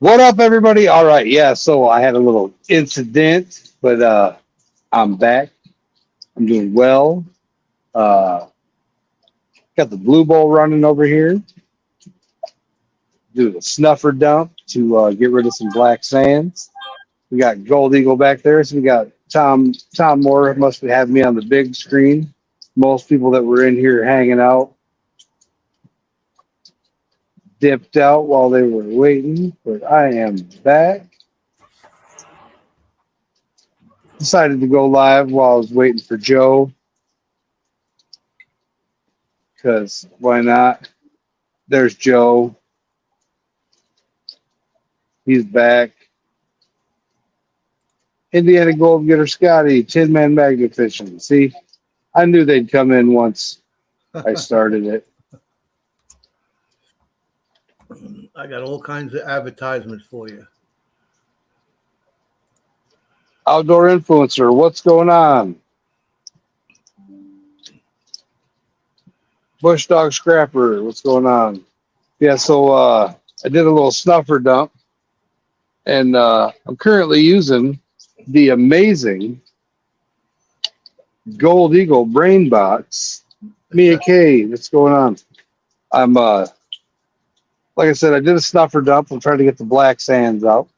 What up, everybody? All right, yeah. So I had a little incident, but I'm back. I'm doing well. Uh, got the blue bowl running over here. Do the snuffer dump to get rid of some black sands. We got Gold Eagle back there. So we got Tom Moore must have me on the big screen. Most people that were in here hanging out dipped out while they were waiting, but I am back. Decided to go live while I was waiting for Joe, because why not? There's Joe. He's back. Indiana Gold Getter Scotty, Tin Man Magnet Fishing. See, I knew they'd come in once I started it. I got all kinds of advertisements for you. Outdoor Influencer, what's going on? Bush Dog Scrapper, what's going on? Yeah, so I did a little snuffer dump, and I'm currently using the amazing Gold Eagle Brain Box. Mia K, what's going on? I'm like I said, I did a snuffer dump. I'm trying to get the black sands out,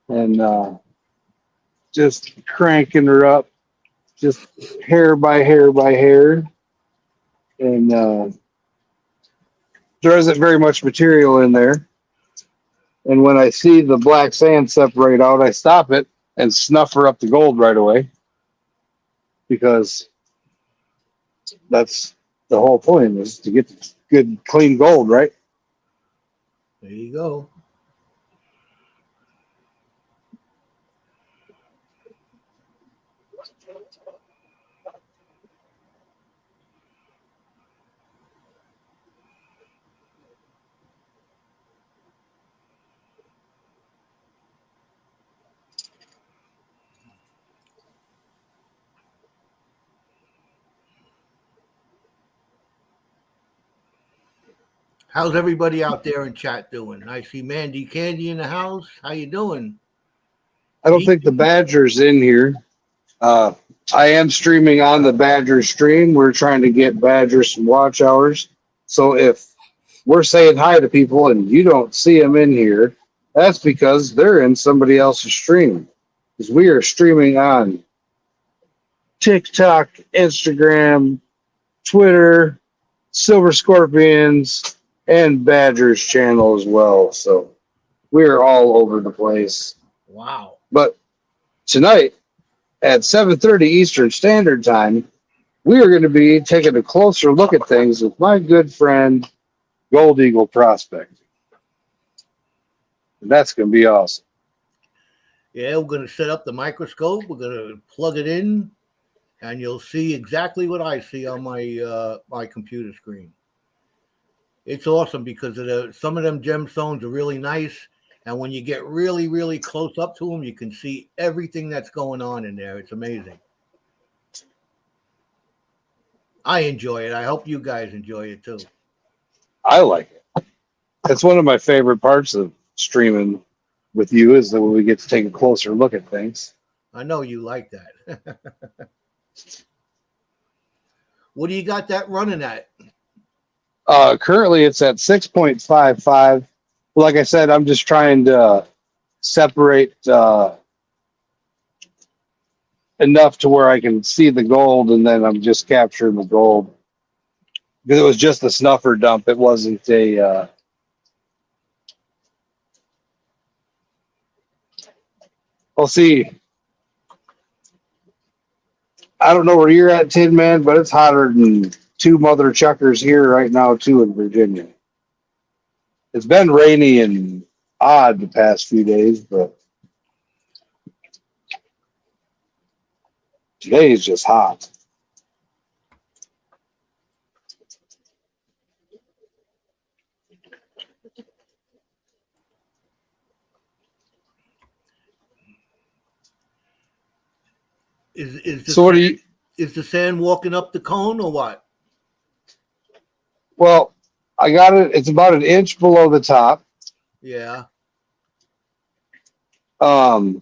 and just cranking her up, just hair by hair by hair, and there isn't very much material in there. And when I see the black sand separate out, I stop it and snuff her up the gold right away, because that's the whole point, is to get good, clean gold, right? There you go. How's everybody out there in chat doing? I see Mandy Candy in the house. How you doing? I don't think the Badger's in here. I am streaming on the Badger stream. We're trying to get Badger some watch hours. So if we're saying hi to people and you don't see them in here, that's because they're in somebody else's stream. Because we are streaming on TikTok, Instagram, Twitter, Silver Scorpions, and Badger's channel as well. So we're all over the place. Wow. But tonight at 7:30 Eastern Standard Time, we are going to be taking a closer look at things with my good friend Gold Eagle Prospecting. And that's going to be awesome. Yeah, we're going to set up the microscope. We're going to plug it in, and you'll see exactly what I see on my my computer screen. It's awesome because some of them gemstones are really nice, and when you get really, really close up to them, you can see everything that's going on in there. It's amazing. I enjoy it. I hope you guys enjoy it too. I like it. That's one of my favorite parts of streaming with you, is that when we get to take a closer look at things. I know you like that. What do you got that running at? Currently, it's at 6.55. Like I said, I'm just trying to separate enough to where I can see the gold, and then I'm just capturing the gold. Because it was just a snuffer dump. It wasn't a... I'll see. I don't know where you're at, Tin Man, but it's hotter than two mother chuckers here right now, too, in Virginia. It's been rainy and odd the past few days, but today is just hot. So what are you? Is the sand walking up the cone or what? Well, I got it. It's about an inch below the top. Yeah. Um,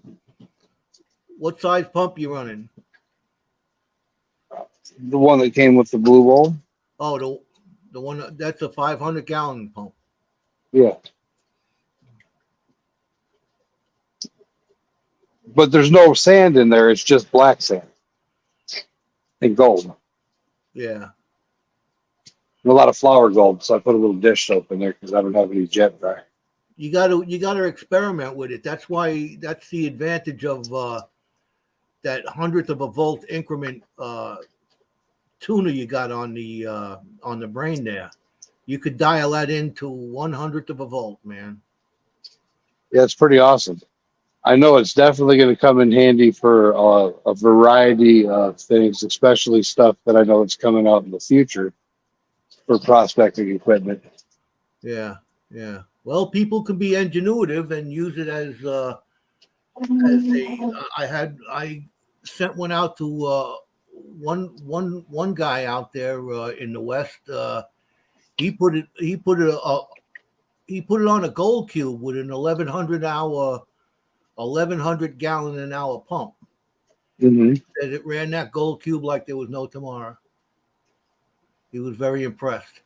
What size pump you running? the one that came with the blue bowl. Oh, the one that's a 500-gallon pump. Yeah. But there's no sand in there. It's just black sand and gold. Yeah. And a lot of flour gold. So I put a little dish soap in there because I don't have any jet dry. You gotta experiment with it. That's why that's the advantage of that hundredth of a volt increment tuner you got on the brain there. You could dial that into 1/100th of a volt, man. Yeah, it's pretty awesome. I know it's definitely going to come in handy for a variety of things, especially stuff that I know it's coming out in the future for prospecting equipment. Yeah, yeah. Well, people can be ingenuitive and use it as I sent one out to one guy out there in the West. He put it on a gold cube with an 1100 gallon an hour pump. Mm-hmm. And it ran that gold cube like there was no tomorrow. He was very impressed.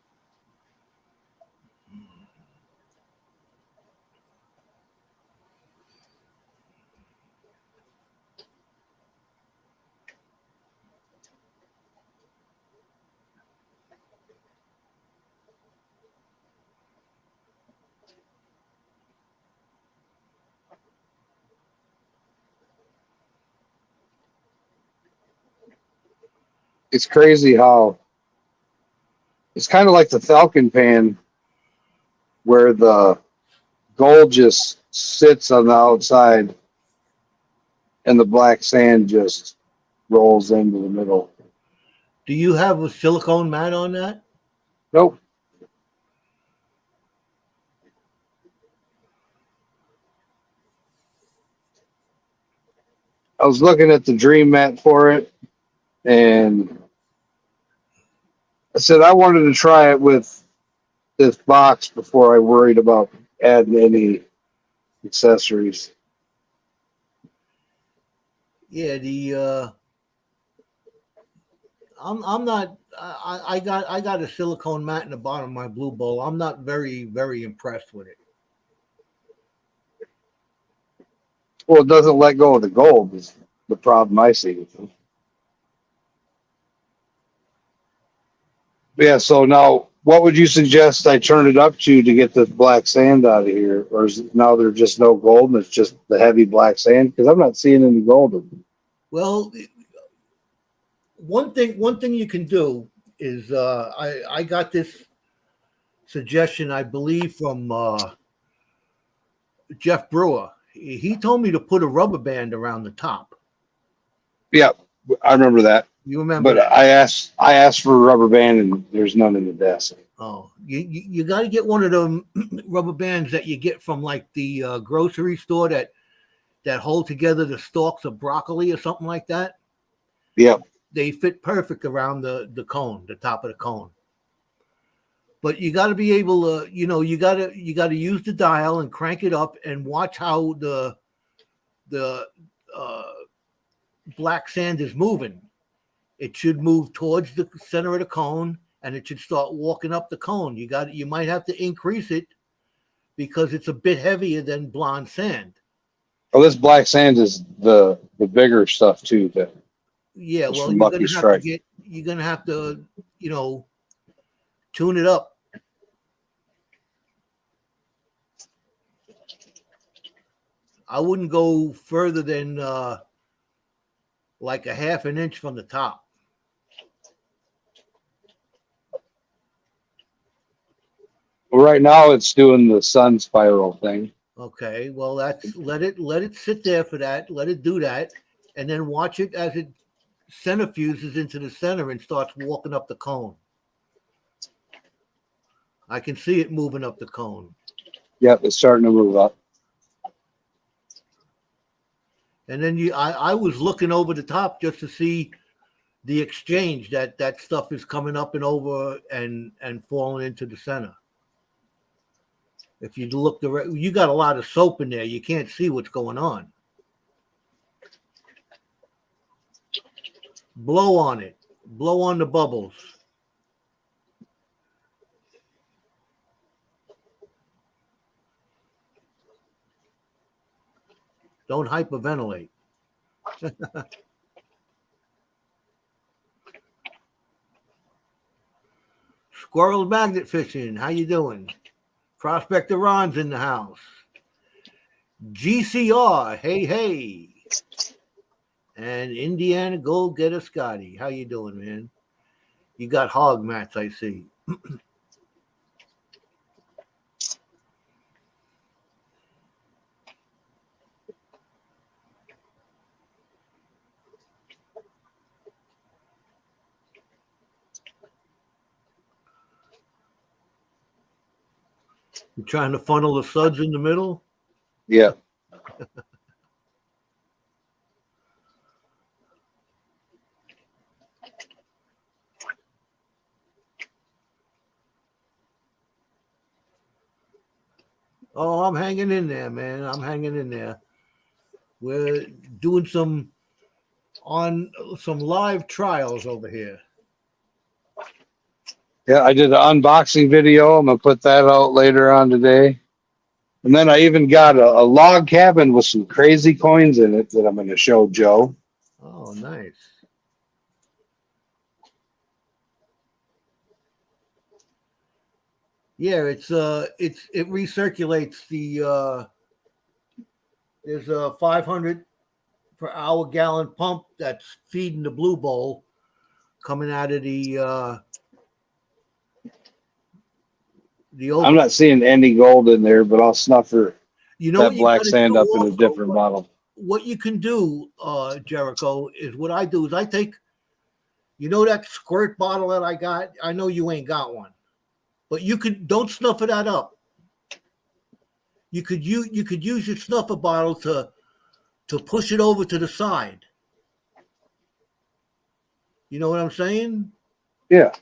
It's crazy how it's kind of like the Falcon pan where the gold just sits on the outside and the black sand just rolls into the middle. Do you have a silicone mat on that? Nope. I was looking at the dream mat for it and I said I wanted to try it with this box before I worried about adding any accessories. Yeah, I'm not I got a silicone mat in the bottom of my blue bowl. I'm not very impressed with it. Well, it doesn't let go of the gold is the problem I see with them. Yeah, so now what would you suggest I turn it up to get the black sand out of here? Or is it now there's just no gold and it's just the heavy black sand? Because I'm not seeing any gold. Well, one thing you can do is I got this suggestion, I believe, from Jeff Brewer. He told me to put a rubber band around the top. Yeah, I remember that. You remember But that? I asked for a rubber band and there's none in the desk. Oh, you got to get one of them rubber bands that you get from like the grocery store that hold together the stalks of broccoli or something like that. Yep. They fit perfect around the cone, the top of the cone. But you got to be able to, you got to use the dial and crank it up and watch how the black sand is moving. It should move towards the center of the cone and it should start walking up the cone. You might have to increase it because it's a bit heavier than blonde sand. Oh, this black sand is the bigger stuff too. Yeah, well, from Lucky Strike. You're gonna have to, tune it up. I wouldn't go further than like a half an inch from the top. Well, right now it's doing the sun spiral thing. Okay, well that's let it sit there for that. Let it do that, and then watch it as it centrifuges into the center and starts walking up the cone. I can see it moving up the cone. Yep, it's starting to move up. And then I was looking over the top just to see the exchange that stuff is coming up and over and falling into the center. If you look you got a lot of soap in there. You can't see what's going on. Blow on it. Blow on the bubbles. Don't hyperventilate. Squirrel magnet fishing. How you doing? Prospector Ron's in the house. GCR. Hey, hey. And Indiana Gold Getter Scotty. How you doing, man? You got hog mats, I see. You trying to funnel the suds in the middle? Yeah. Oh, I'm hanging in there, man. I'm hanging in there. We're doing some live trials over here. Yeah, I did an unboxing video. I'm gonna put that out later on today. And then I even got a log cabin with some crazy coins in it that I'm gonna show Joe. Oh, nice. Yeah, it recirculates the there's a 500 per hour gallon pump that's feeding the blue bowl coming out of the I'm not seeing any gold in there, but I'll snuff her you know that black sand up in a different bottle. What you can do, Jericho, is what I do is I take, that squirt bottle that I got. I know you ain't got one, but don't snuff that up. You could use your snuffer bottle to push it over to the side. You know what I'm saying? Yeah.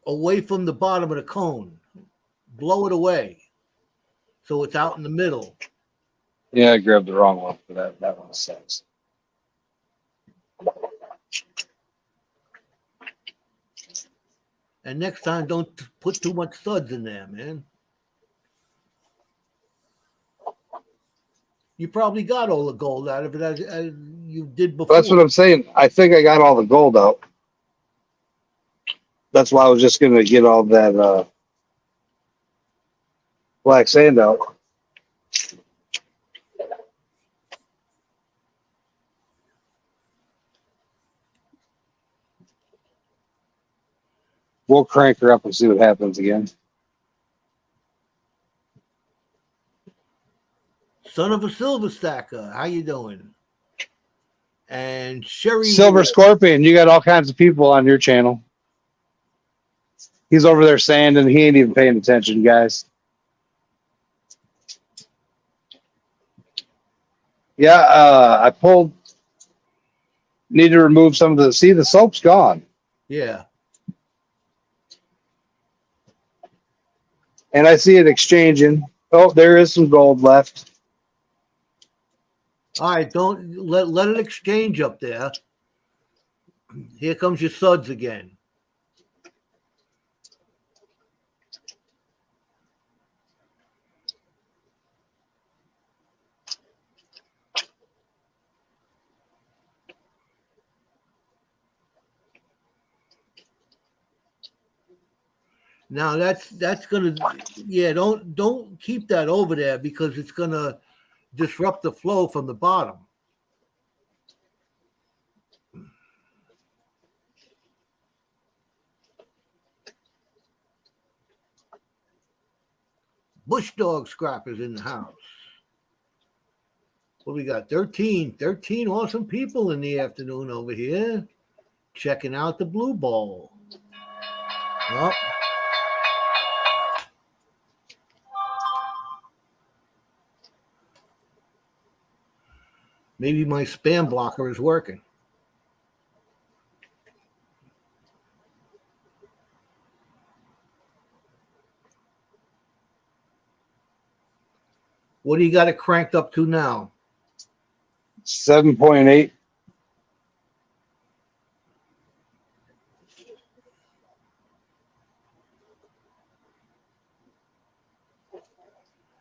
Away from the bottom of the cone. Blow it away. So it's out in the middle. Yeah, I grabbed the wrong one for that. That one sucks. And next time, don't put too much suds in there, man. You probably got all the gold out of it as you did before. That's what I'm saying. I think I got all the gold out. That's why I was just going to get all that black sand out. We'll crank her up and see what happens again. Son of a silver stacker, how you doing? And Sherry Silver Scorpion, you got all kinds of people on your channel. He's over there sanding. He ain't even paying attention, guys. Yeah, I pulled. Need to remove some of the. See, the soap's gone. Yeah. And I see it exchanging. Oh, there is some gold left. All right, don't let it exchange up there. Here comes your suds again. Now that's gonna, yeah, don't keep that over there because it's gonna disrupt the flow from the bottom. Bush Dog Scrappers in the house. What we got? 13 awesome people in the afternoon over here checking out the blue ball. Well, maybe my spam blocker is working. What do you got it cranked up to now? 7.8.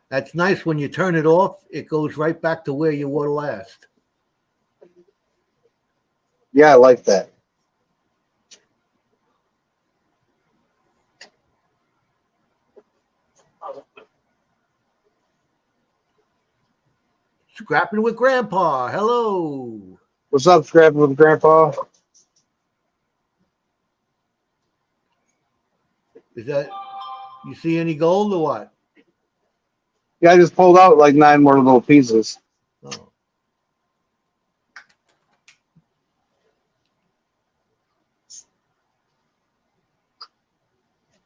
That's nice. When you turn it off, it goes right back to where you were last. Yeah, I like that. Scrapping with Grandpa. Hello. What's up, Scrapping with Grandpa? Is that, you see any gold or what? Yeah, I just pulled out like 9 more little pieces. Oh.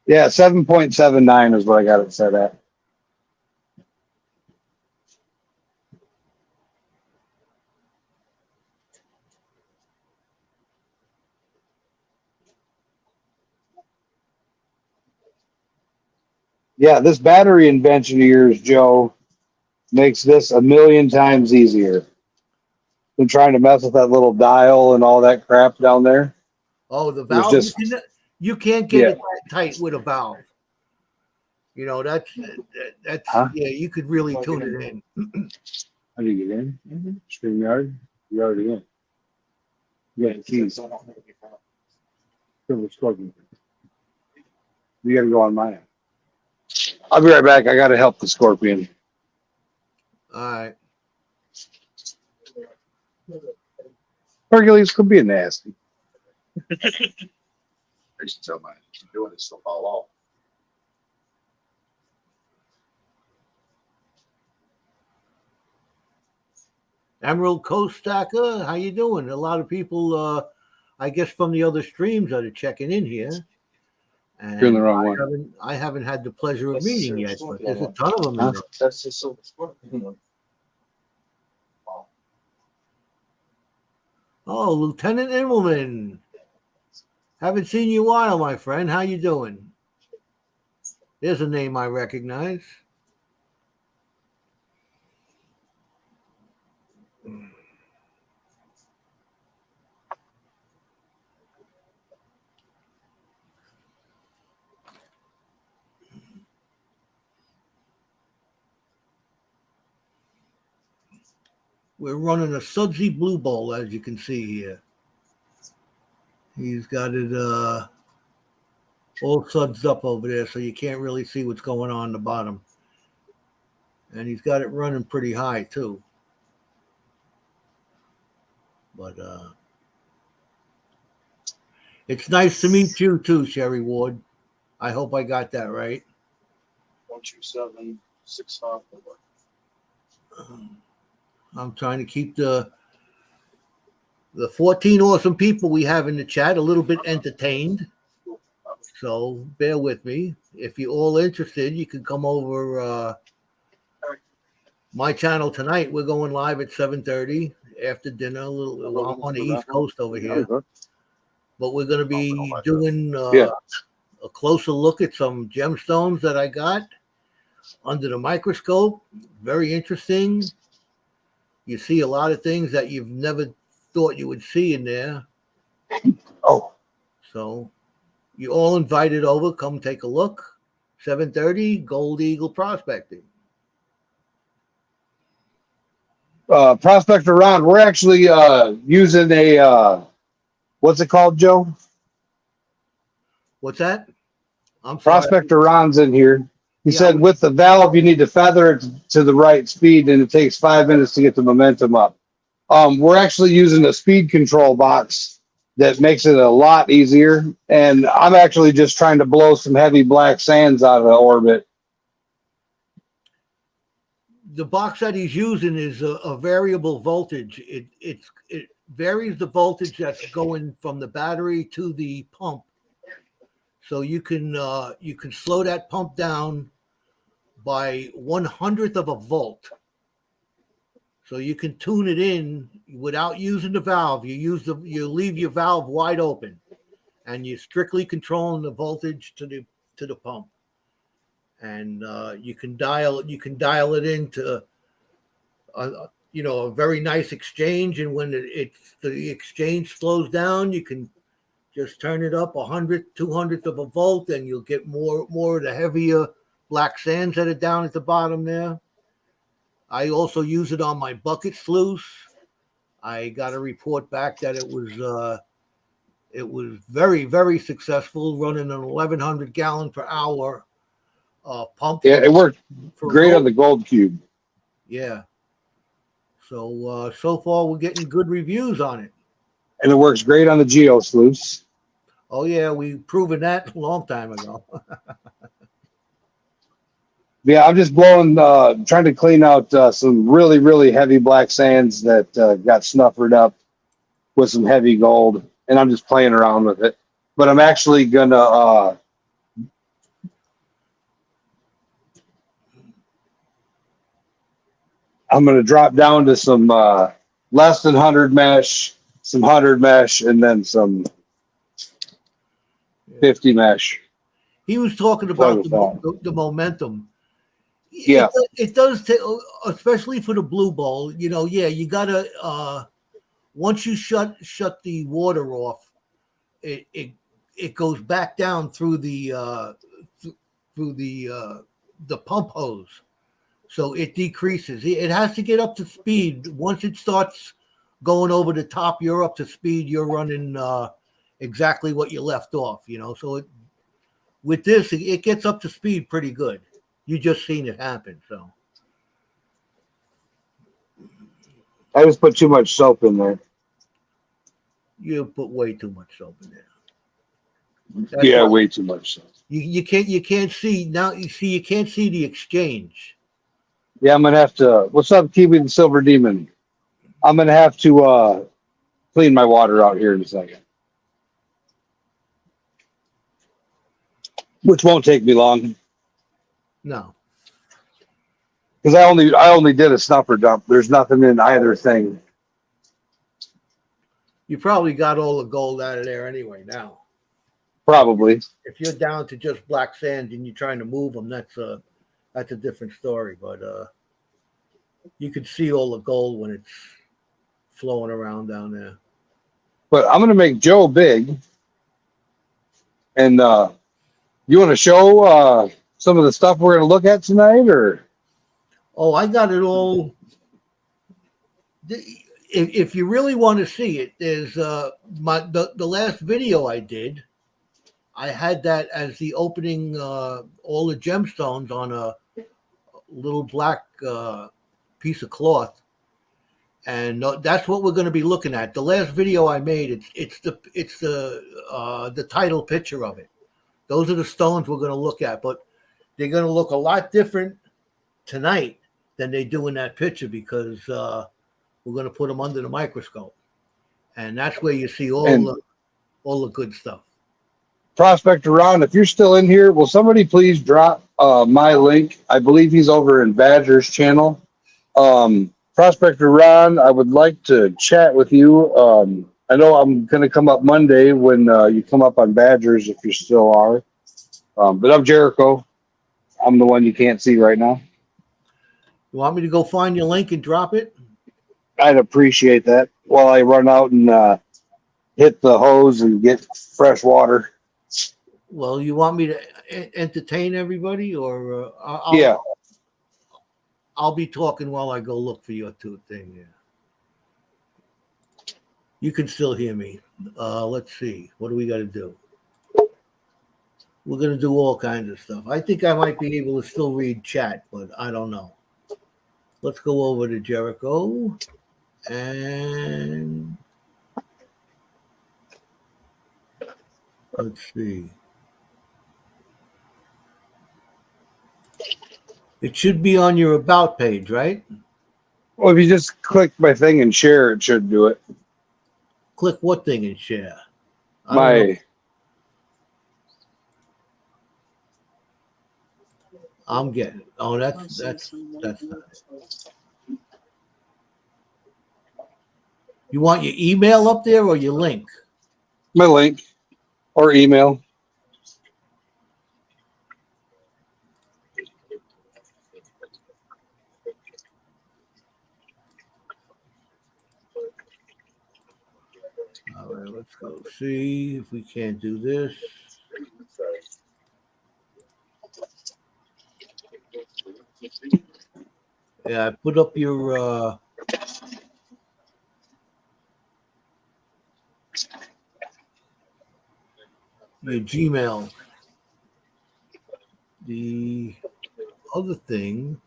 Yeah, 7.79 is what I got it set at. Yeah, this battery invention of yours, Joe, makes this a million times easier than trying to mess with that little dial and all that crap down there. Oh, the There's valve. just You can't get yeah. it that tight with a valve. You know, that's Huh? yeah, you could really tune it in. How do you get in? StreamYard? You're already in. Yeah, keys. You gotta go on mine. I'll be right back. I gotta help the scorpion. All right. Hercules could be nasty. I should tell my doing this stuff all off. Emerald Coast Stacker, how you doing? A lot of people, I guess, from the other streams that are checking in here. And You're in the wrong one. I haven't had the pleasure of meeting yet, but there's a ton of them in there. That's just so scorpion. Oh, Lieutenant Immelman. Haven't seen you in a while, my friend. How you doing? There's a name I recognize. We're running a Sudsy Blue Bowl, as you can see here. He's got it all sudsed up over there, so you can't really see what's going on the bottom. And he's got it running pretty high, too. But it's nice to meet you, too, Sherry Ward. I hope I got that right. 12765. I'm trying to keep the 14 awesome people we have in the chat a little bit entertained. So bear with me. If you're all interested, you can come over my channel tonight. We're going live at 7:30 after dinner. I'm on the East Coast over here. But we're going to be doing a closer look at some gemstones that I got under the microscope. Very interesting. You see a lot of things that you've never thought you would see in there. Oh. So you're all invited over. Come take a look. 7:30, Gold Eagle Prospecting. Prospector Ron, we're actually using a what's it called, Joe? What's that? I'm sorry. Prospector Ron's in here. He said with the valve, you need to feather it to the right speed, and it takes 5 minutes to get the momentum up. We're actually using a speed control box that makes it a lot easier. And I'm actually just trying to blow some heavy black sands out of the orbit. The box that he's using is a variable voltage. It varies the voltage that's going from the battery to the pump. So you can slow that pump down by 1/100th of a volt. So you can tune it in without using the valve. You leave your valve wide open, and you're strictly controlling the voltage to the pump. And you can dial it into a very nice exchange. And when the exchange slows down, you can just turn it up 100, 200th of a volt, and you'll get more of the heavier black sands that are down at the bottom there. I also use it on my bucket sluice. I got a report back that it was very, very successful, running an 1,100 gallon per hour pump. Yeah, it worked for great gold. on the Gold Cube. Yeah. So far we're getting good reviews on it. And it works great on the Geo sluice. Oh yeah, we've proven that a long time ago. Yeah, I'm just blowing, trying to clean out some really, really heavy black sands that got snuffered up with some heavy gold, and I'm just playing around with it. But I'm actually gonna drop down to some less than 100 mesh, some 100 mesh, and then some 50 mesh. He was talking about the momentum. Yeah, it does take, especially for the blue bowl. Yeah, you gotta once you shut the water off, it goes back down through the pump hose, so it decreases. It has to get up to speed. Once it starts going over the top, you're up to speed. You're running exactly what you left off. So with this, it gets up to speed pretty good. You just seen it happen. So I just put too much soap in there. you put way too much soap in there. Yeah, way too much soap. You can't see now. You can't see the exchange. Yeah, I'm gonna have to. What's up, Kiwi the Silver Demon? I'm gonna have to clean my water out here in a second, which won't take me long. No, because I only did a snuffer dump. There's nothing in either thing. you probably got all the gold out of there anyway. Now, Probably. if you're down to just black sand and you're trying to move them, that's a different story. But you could see all the gold when it's flowing around down there. But I'm gonna make Joe big, and you want to show some of the stuff we're gonna look at tonight, or? Oh, I got it all. If you really want to see it, there's the last video I did. I had that as the opening, all the gemstones on a little black piece of cloth, and that's what we're going to be looking at. The last video I made, it's the title picture of it. Those are the stones we're going to look at, but they're going to look a lot different tonight than they do in that picture, because we're going to put them under the microscope, and that's where you see all the good stuff. Prospector Ron, if you're still in here, will somebody please drop my link? I believe he's over in Badger's channel. Prospector Ron, I would like to chat with you. I know I'm going to come up Monday when you come up on Badger's, if you still are. But I'm Jericho. I'm the one you can't see right now. You want me to go find your link and drop it? I'd appreciate that while I run out and hit the hose and get fresh water. Well, you want me to entertain everybody, or I'll be talking while I go look for your thing. Yeah. You can still hear me. Let's see. What do we got to do? We're going to do all kinds of stuff. I think I might be able to still read chat, but I don't know. Let's go over to Jericho, and let's see. It should be on your About page, right? Well, if you just click my thing and share, it should do it. Click what thing and share? I'm getting it. Oh, that's not it. You want your email up there or your link? My link or email. let's go see if we can't do this. Yeah, I put up your Gmail. The other thing,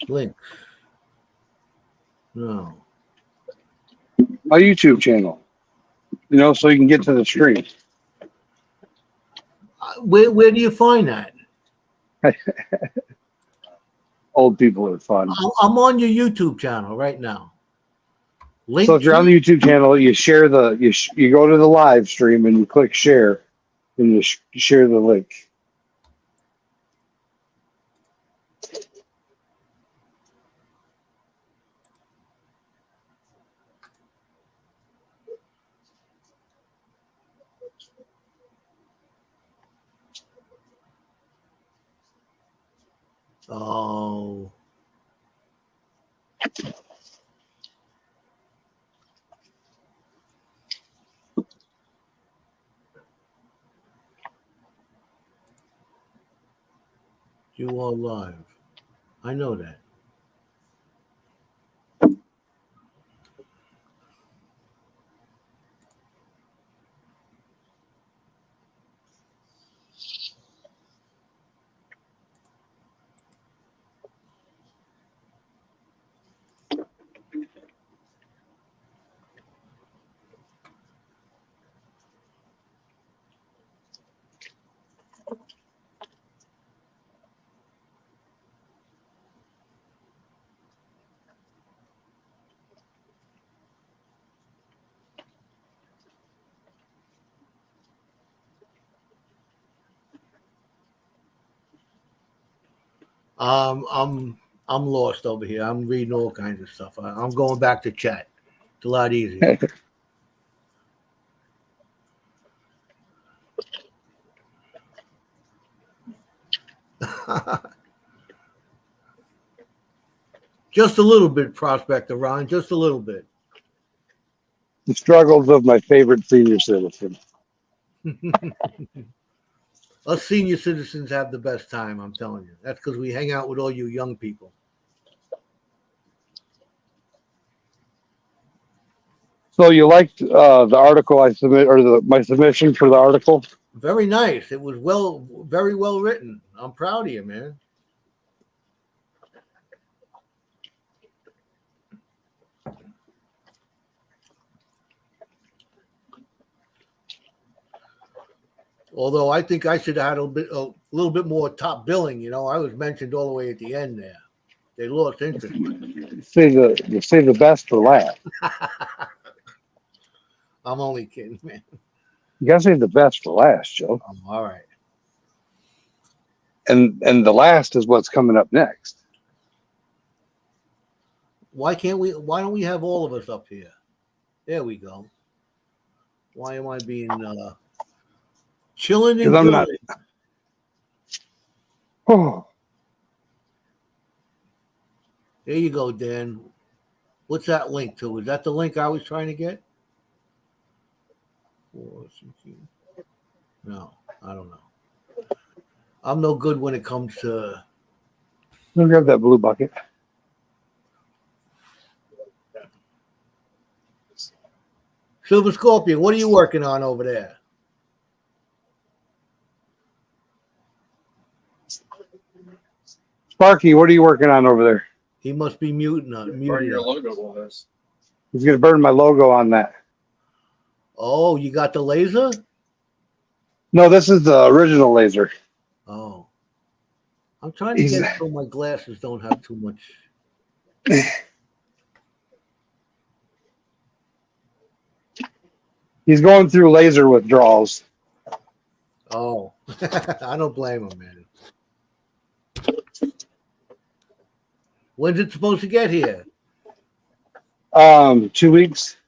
links. No. My YouTube channel. You know, so you can get to the stream. Where do you find that? Old people are fun. I'm on your YouTube channel right now. Link So if you're on the YouTube channel, you share you go to the live stream and you click share, and you share the link. Oh. You are live. I know that. I'm lost over here. I'm reading all kinds of stuff. I'm going back to chat. It's a lot easier. Just a little bit, Prospector Ron. Just a little bit. The struggles of my favorite senior citizen. Us senior citizens have the best time, I'm telling you. That's because we hang out with all you young people. So you liked the article I submit, or my submission for the article? Very nice. It was very well written. I'm proud of you, man. Although I think I should have had a little bit more top billing. You know, I was mentioned all the way at the end there. They lost interest. Say the best for last. I'm only kidding, man. You gotta say the best for last, Joe. All right. And the last is what's coming up next. Why don't we have all of us up here? There we go. Why am I being chilling and I'm not. Oh. There you go, Dan. What's that link to? Is that the link I was trying to get? No, I don't know. I'm no good when it comes to. Let me grab that blue bucket. Silver Scorpion, what are you working on over there? Sparky, what are you working on over there? He must be muting. Burn your logo was. He's gonna burn my logo on that. Oh, you got the laser? No, this is the original laser. Oh. I'm trying to get it so my glasses don't have too much. He's going through laser withdrawals. Oh, I don't blame him, man. When's it supposed to get here? 2 weeks.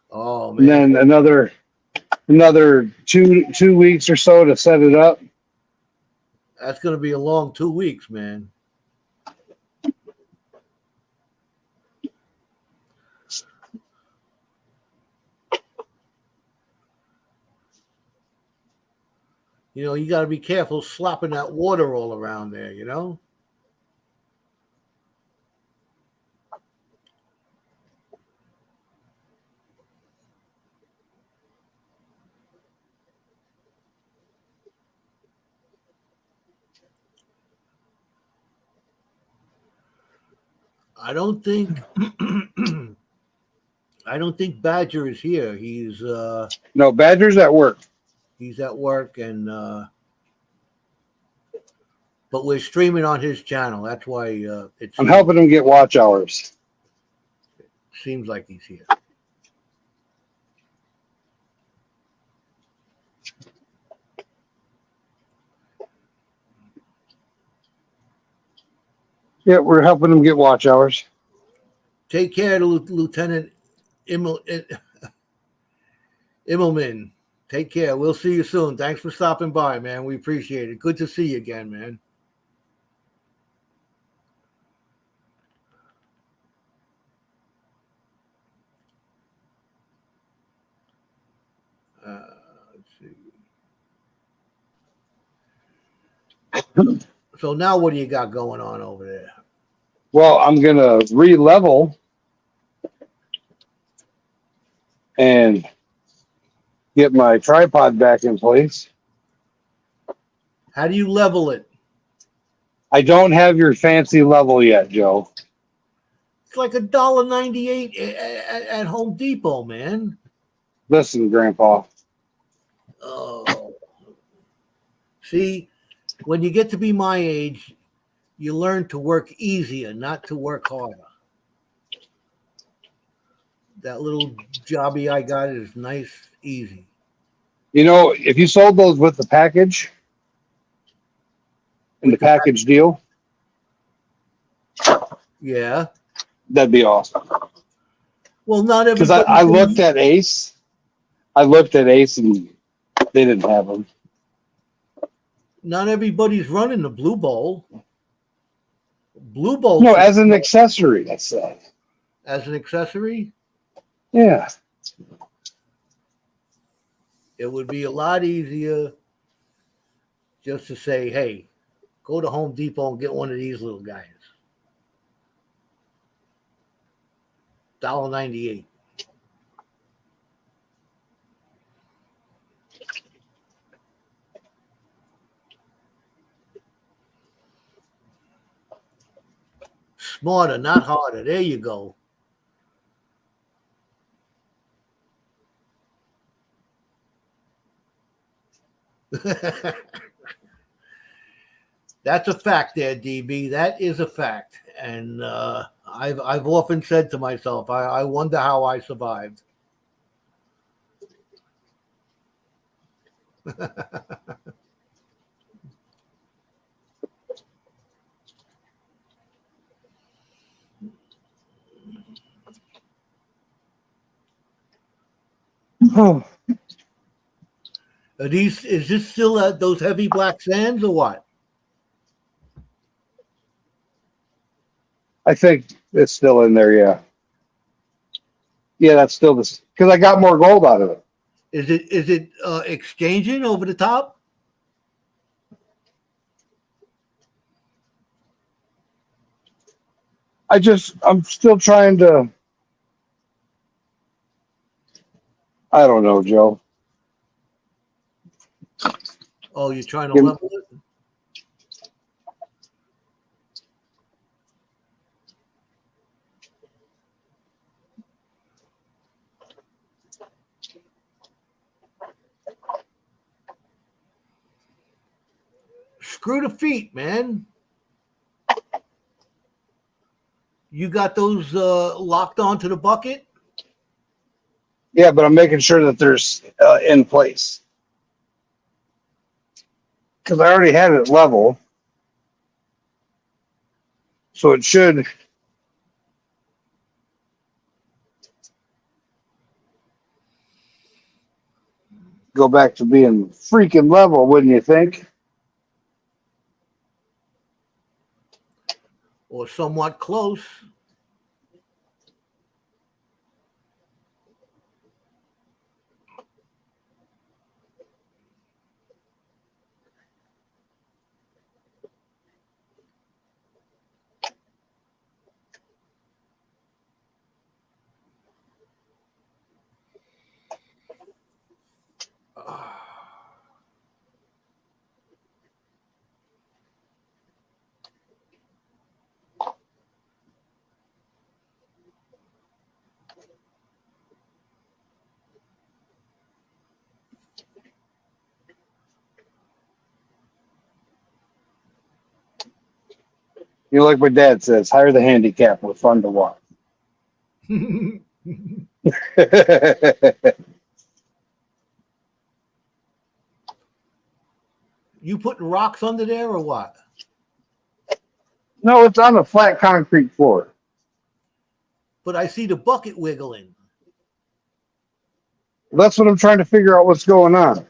Oh man. And then another two weeks or so to set it up. That's going to be a long 2 weeks, man. You know, you got to be careful slopping that water all around there, you know? I don't think I don't think Badger is here. No, Badger's at work. He's at work and but we're streaming on his channel. That's why I'm helping him get watch hours. Seems like he's here. Yeah, we're helping him get watch hours. Take care, Lieutenant Immelman. Take care. We'll see you soon. Thanks for stopping by, man. We appreciate it. Good to see you again, man. Let's see. So now what do you got going on over there? Well, I'm going to re-level and get my tripod back in place. How do you level it? I don't have your fancy level yet, Joe. It's like $1.98 at Home Depot, man. Listen, Grandpa. Oh. See, when you get to be my age, you learn to work easier, not to work harder. That little jobby I got is nice, easy. You know, if you sold those with the package, in the package deal, yeah, that'd be awesome. Well, not Because everybody. I looked at Ace. I looked at Ace and they didn't have them. Not everybody's running the Blue Bowl. Blue Bowl. No, as an accessory, I said. As an accessory? Yeah. It would be a lot easier just to say, hey, go to Home Depot and get one of these little guys. $1.98. Smarter, not harder. There you go. That's a fact there, DB. That is a fact. And I've often said to myself, I wonder how I survived. Oh, Is this still those heavy black sands or what? I think it's still in there, yeah. Yeah, that's still this because I got more gold out of it. Is it exchanging over the top? I'm still trying to. I don't know, Joe. Oh, you're trying to level it? Screw the feet, man. You got those locked onto the bucket? Yeah, but I'm making sure that there's in place because I already had it level, so it should go back to being freaking level, wouldn't you think? or somewhat close. You know, like my dad says, hire the handicap. We're fun to watch. You putting rocks under there or what? No, it's on a flat concrete floor. But I see the bucket wiggling. That's what I'm trying to figure out what's going on.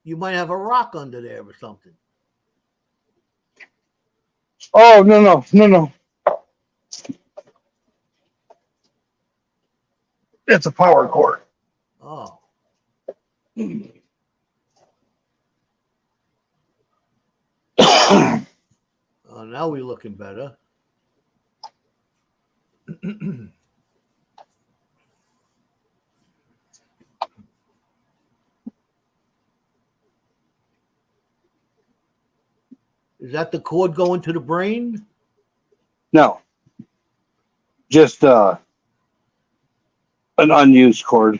You might have a rock under there or something. Oh, no. It's a power cord. Oh. Oh, now we're looking better. Is that the cord going to the brain? No. Just an unused cord.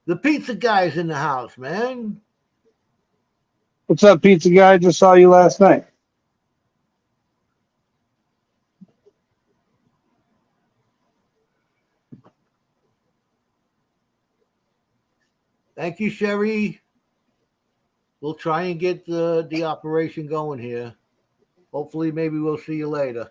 The pizza guy's in the house, man. What's up, pizza guy? I just saw you last night. Thank you, Sherry. We'll try and get the operation going here. Hopefully, maybe we'll see you later.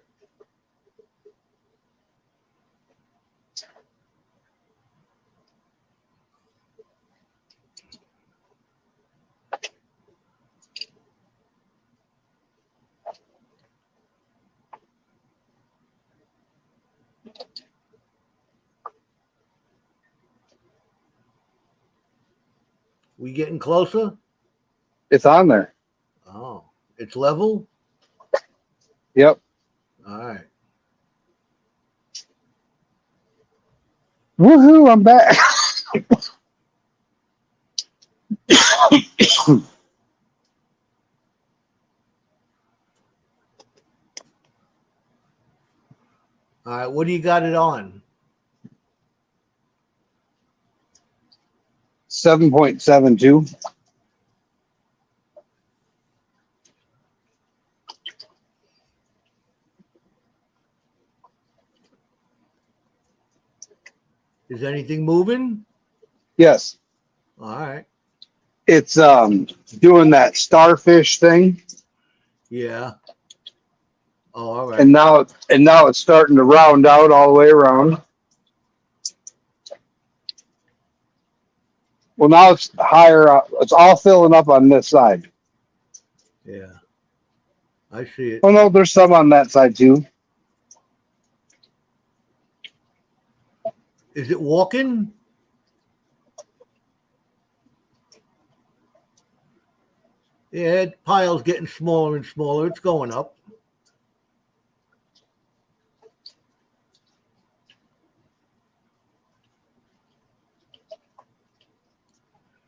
We getting closer? It's on there. Oh, it's level? Yep. All right. Woohoo, I'm back. All right, what do you got it on? 7.72. Is anything moving? Yes. All right. It's doing that starfish thing. Yeah. Oh, all right. And now it's starting to round out all the way around. Well, now it's higher up. It's all filling up on this side. Yeah. I see it. Oh no, there's some on that side too. Is it walking? Yeah, the pile's getting smaller and smaller. It's going up.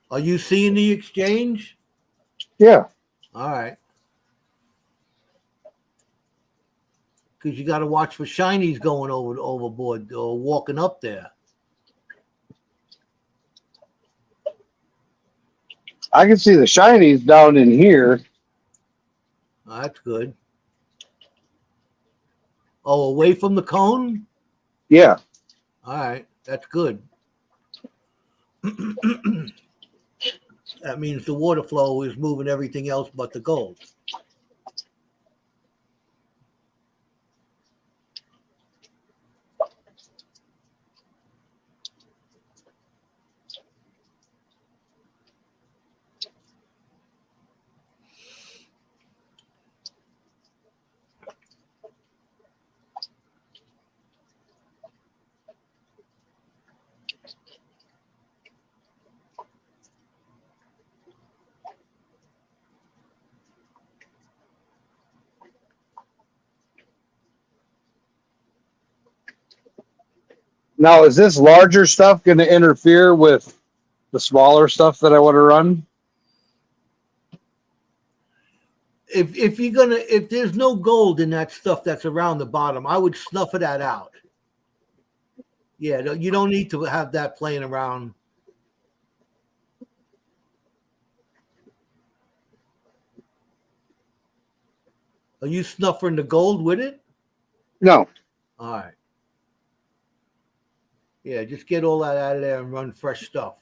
Are you seeing the exchange? Yeah. All right. Because you got to watch for shinies going overboard or walking up there. I can see the shinies down in here. Oh, that's good. Oh, away from the cone? Yeah. All right. That's good. That means the water flow is moving everything else but the gold. Now, is this larger stuff going to interfere with the smaller stuff that I want to run? If there's no gold in that stuff that's around the bottom, I would snuff that out. Yeah, you don't need to have that playing around. Are you snuffing the gold with it? No. All right. Yeah, just get all that out of there and run fresh stuff.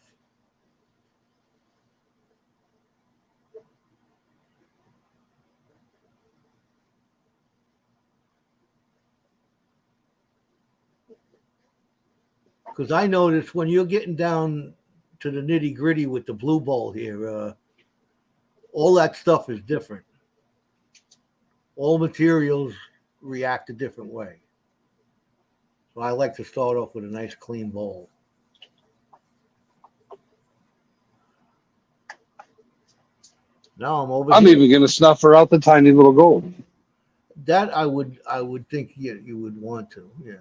Because I noticed when you're getting down to the nitty gritty with the blue ball here, all that stuff is different. All materials react a different way. So I like to start off with a nice clean bowl. Now I'm over I'm here. even going to snuff her out the tiny little gold. That I would think you would want to, yeah.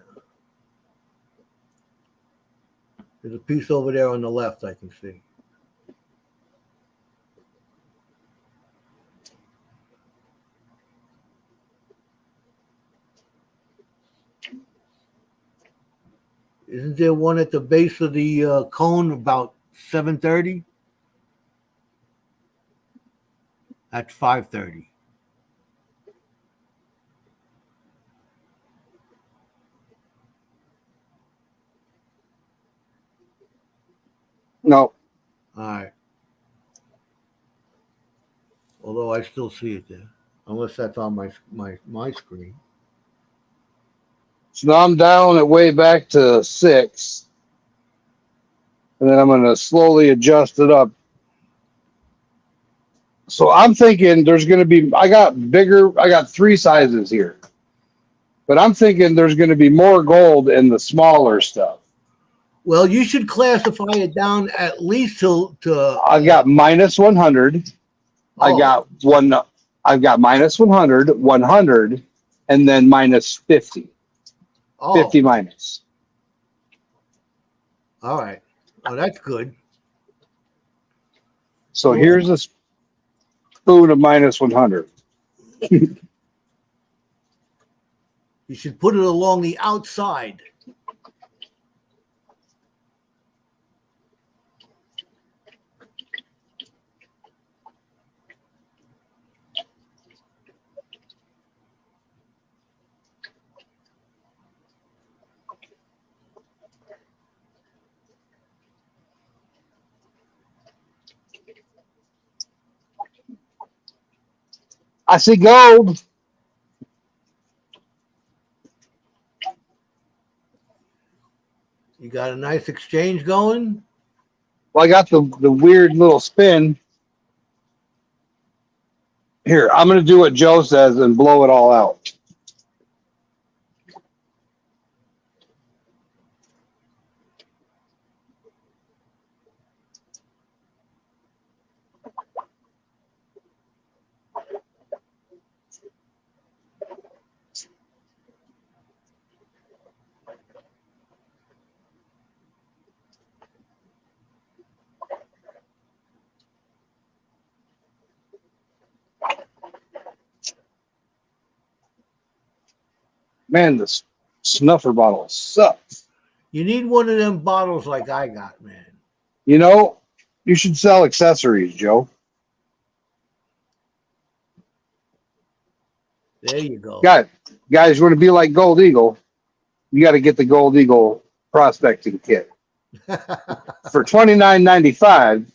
There's a piece over there on the left I can see. Isn't there one at the base of the cone about 7:30? At 5:30. No. All right. Although I still see it there, unless that's on my screen. So now I'm down at way back to 6. And then I'm going to slowly adjust it up. So I'm thinking there's going to be, I got 3 sizes here. But I'm thinking there's going to be more gold in the smaller stuff. Well, you should classify it down at least to. I've got minus 100. I've got minus 100, 100, and then minus 50. 50 minus. All right. Oh, that's good. So here's a spoon of minus 100. You should put it along the outside. I see gold. You got a nice exchange going? Well, I got the weird little spin. Here, I'm going to do what Joe says and blow it all out. Man, this snuffer bottle sucks. You need one of them bottles like I got, man. You know, you should sell accessories, Joe. There you go. Guys, you want to be like Gold Eagle, you got to get the Gold Eagle prospecting kit. For $29.95,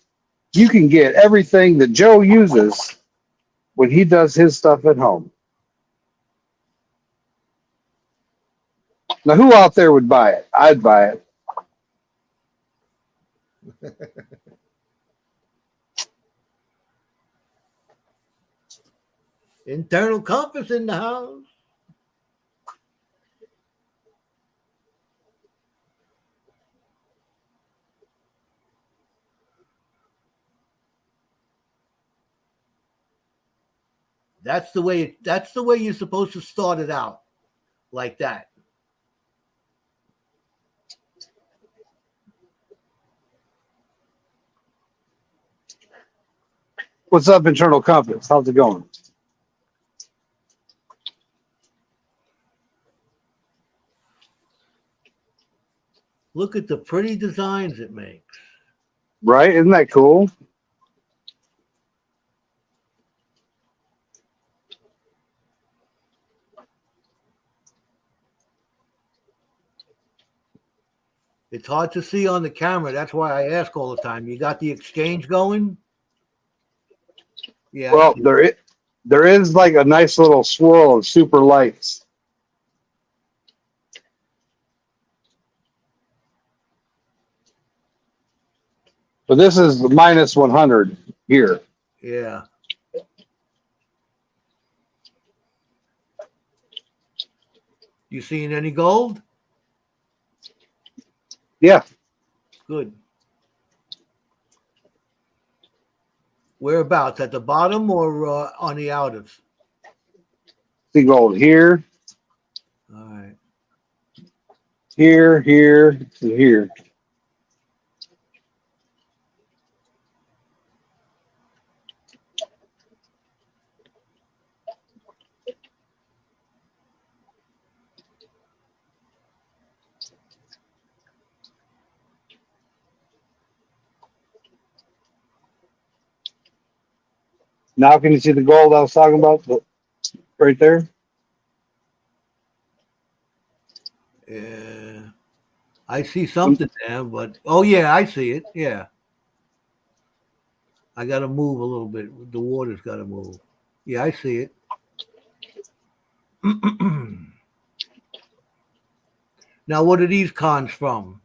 you can get everything that Joe uses when he does his stuff at home. Now, who out there would buy it? I'd buy it. Internal compass in the house. That's the way you're supposed to start it out. Like that. What's up, Internal Compass? How's it going? Look at the pretty designs it makes. Right? Isn't that cool? It's hard to see on the camera. That's why I ask all the time. You got the exchange going? Yeah. Well, there is like a nice little swirl of super lights. But this is the minus 100 here. Yeah. You seeing any gold? Yeah. Good. Whereabouts? At the bottom or on the outers? See gold here, All right. here, and here. Now can you see the gold I was talking about? Right there? Yeah. I see something there, but oh yeah, I see it. Yeah. I got to move a little bit. The water's got to move. Yeah, I see it. Now, what are these cons from?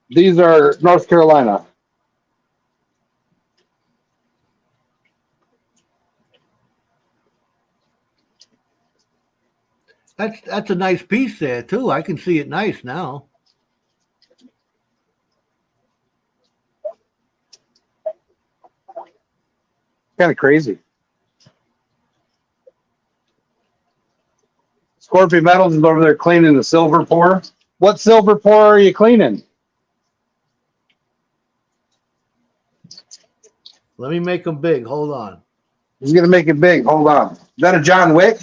These are North Carolina. That's a nice piece there too. I can see it nice now. Kind of crazy. Scorpion Metals is over there cleaning the silver pour. What silver pour are you cleaning? Let me make them big. Hold on. He's going to make it big. Hold on. Is that a John Wick?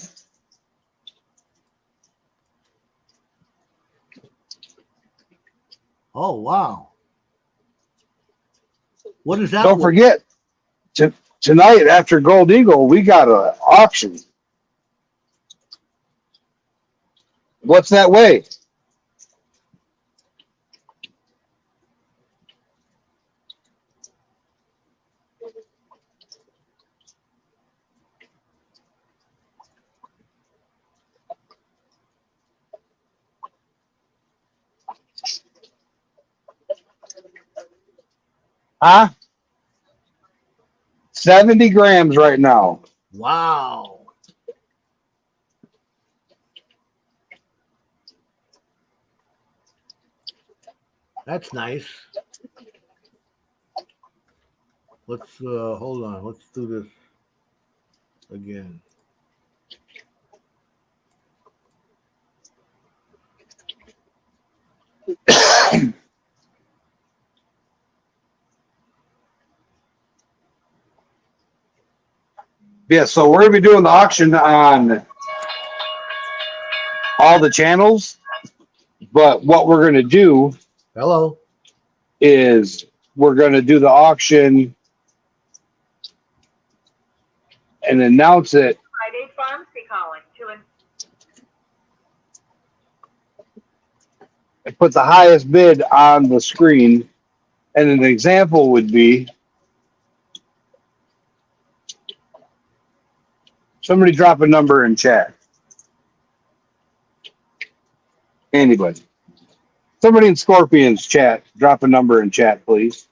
Oh, wow. What is that? Don't forget, tonight after Gold Eagle, we got an auction. What's that weigh? Huh? 70 grams right now. Wow. That's nice. Let's hold on. Let's do this again. Yeah, so we're going to be doing the auction on all the channels, but what we're going to do Hello. is we're going to do the auction and announce it. Friday Pharmacy calling And put the highest bid on the screen. And an example would be somebody drop a number in chat. Anybody. Somebody in Scorpion's chat, drop a number in chat, please.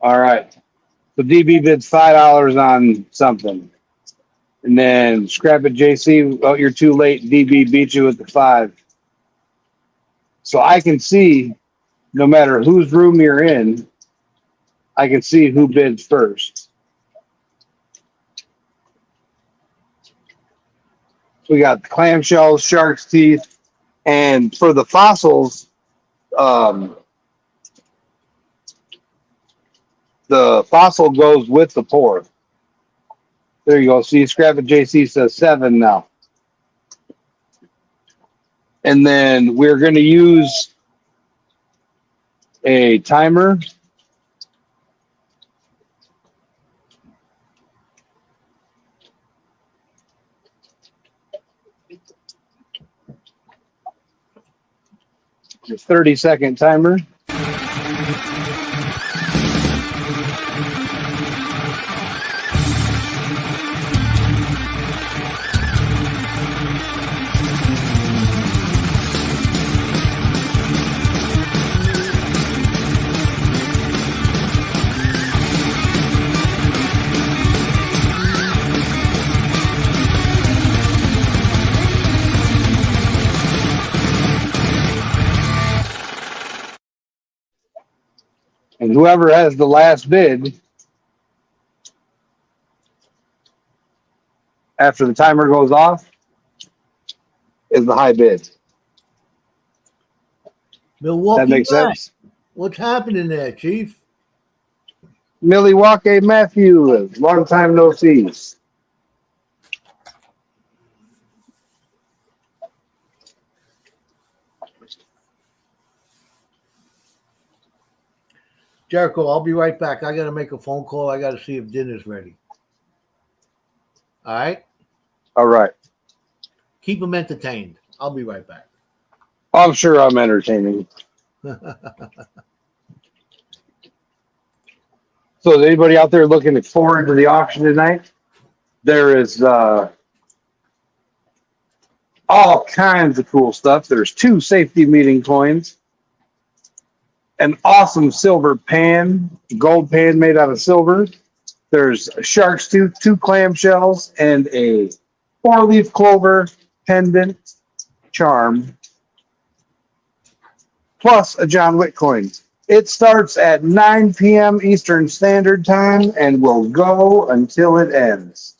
All right. So DB bids $5 on something. And then Scrap It JC, oh, you're too late. DB beat you with the 5. So I can see, no matter whose room you're in, I can see who bids first. So we got clamshells, shark's teeth, and for the fossils, the fossil goes with the pour. There you go. See, Scrap It JC says 7 now. And then we're going to use a timer. A 30-second timer. And whoever has the last bid after the timer goes off is the high bid. Milwaukee That makes Matt, sense? what's happening there, Chief? Milwaukee Matthew, long time no see. Jericho, I'll be right back. I got to make a phone call. I got to see if dinner's ready. All right? All right. Keep them entertained. I'll be right back. I'm sure I'm entertaining. So is anybody out there looking forward to the auction tonight? There is all kinds of cool stuff. There's 2 safety meeting coins, an awesome silver pan, gold pan made out of silver. There's a shark's tooth, 2 clamshells, and a 4-leaf clover pendant charm, plus a John Wick coin. It starts at 9 p.m. Eastern Standard Time and will go until it ends.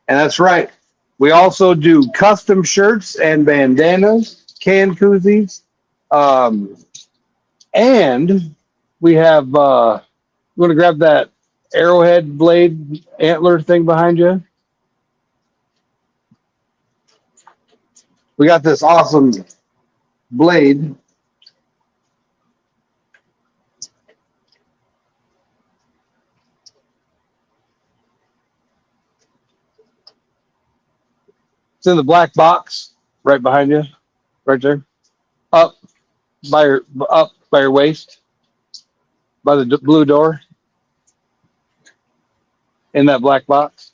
And that's right. We also do custom shirts and bandanas, can koozies, and we have. You want to grab that arrowhead blade antler thing behind you? We got this awesome blade. It's in the black box right behind you, right there, up by your waist, by the blue door, in that black box.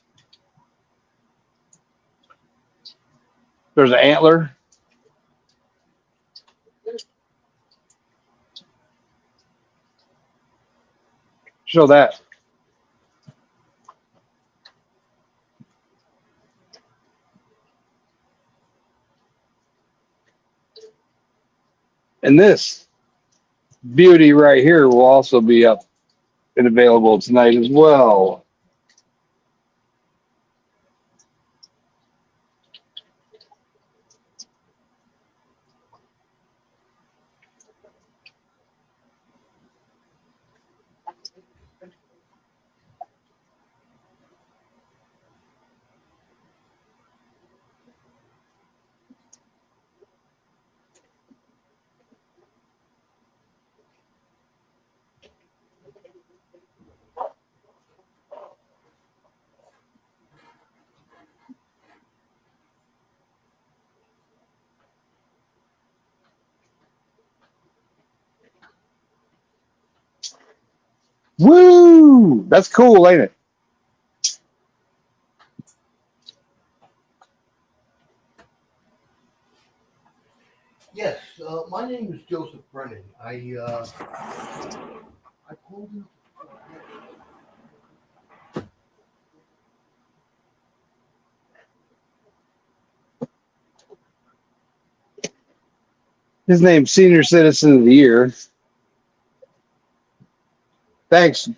There's an antler. Show that. And this beauty right here will also be up and available tonight as well. Woo! That's cool, ain't it? Yes, my name is Joseph Brennan. I called you. His name's Senior Citizen of the Year. Thanks,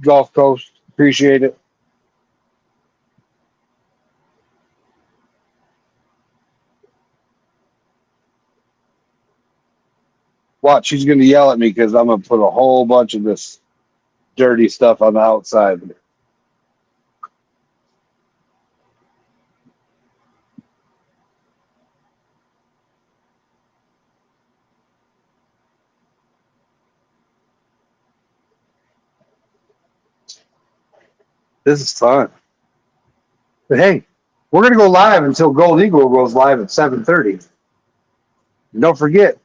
Gulf Coast. Appreciate it. Watch, she's going to yell at me because I'm going to put a whole bunch of this dirty stuff on the outside. This is fun. But hey, we're going to go live until Gold Eagle goes live at 7:30. And don't forget,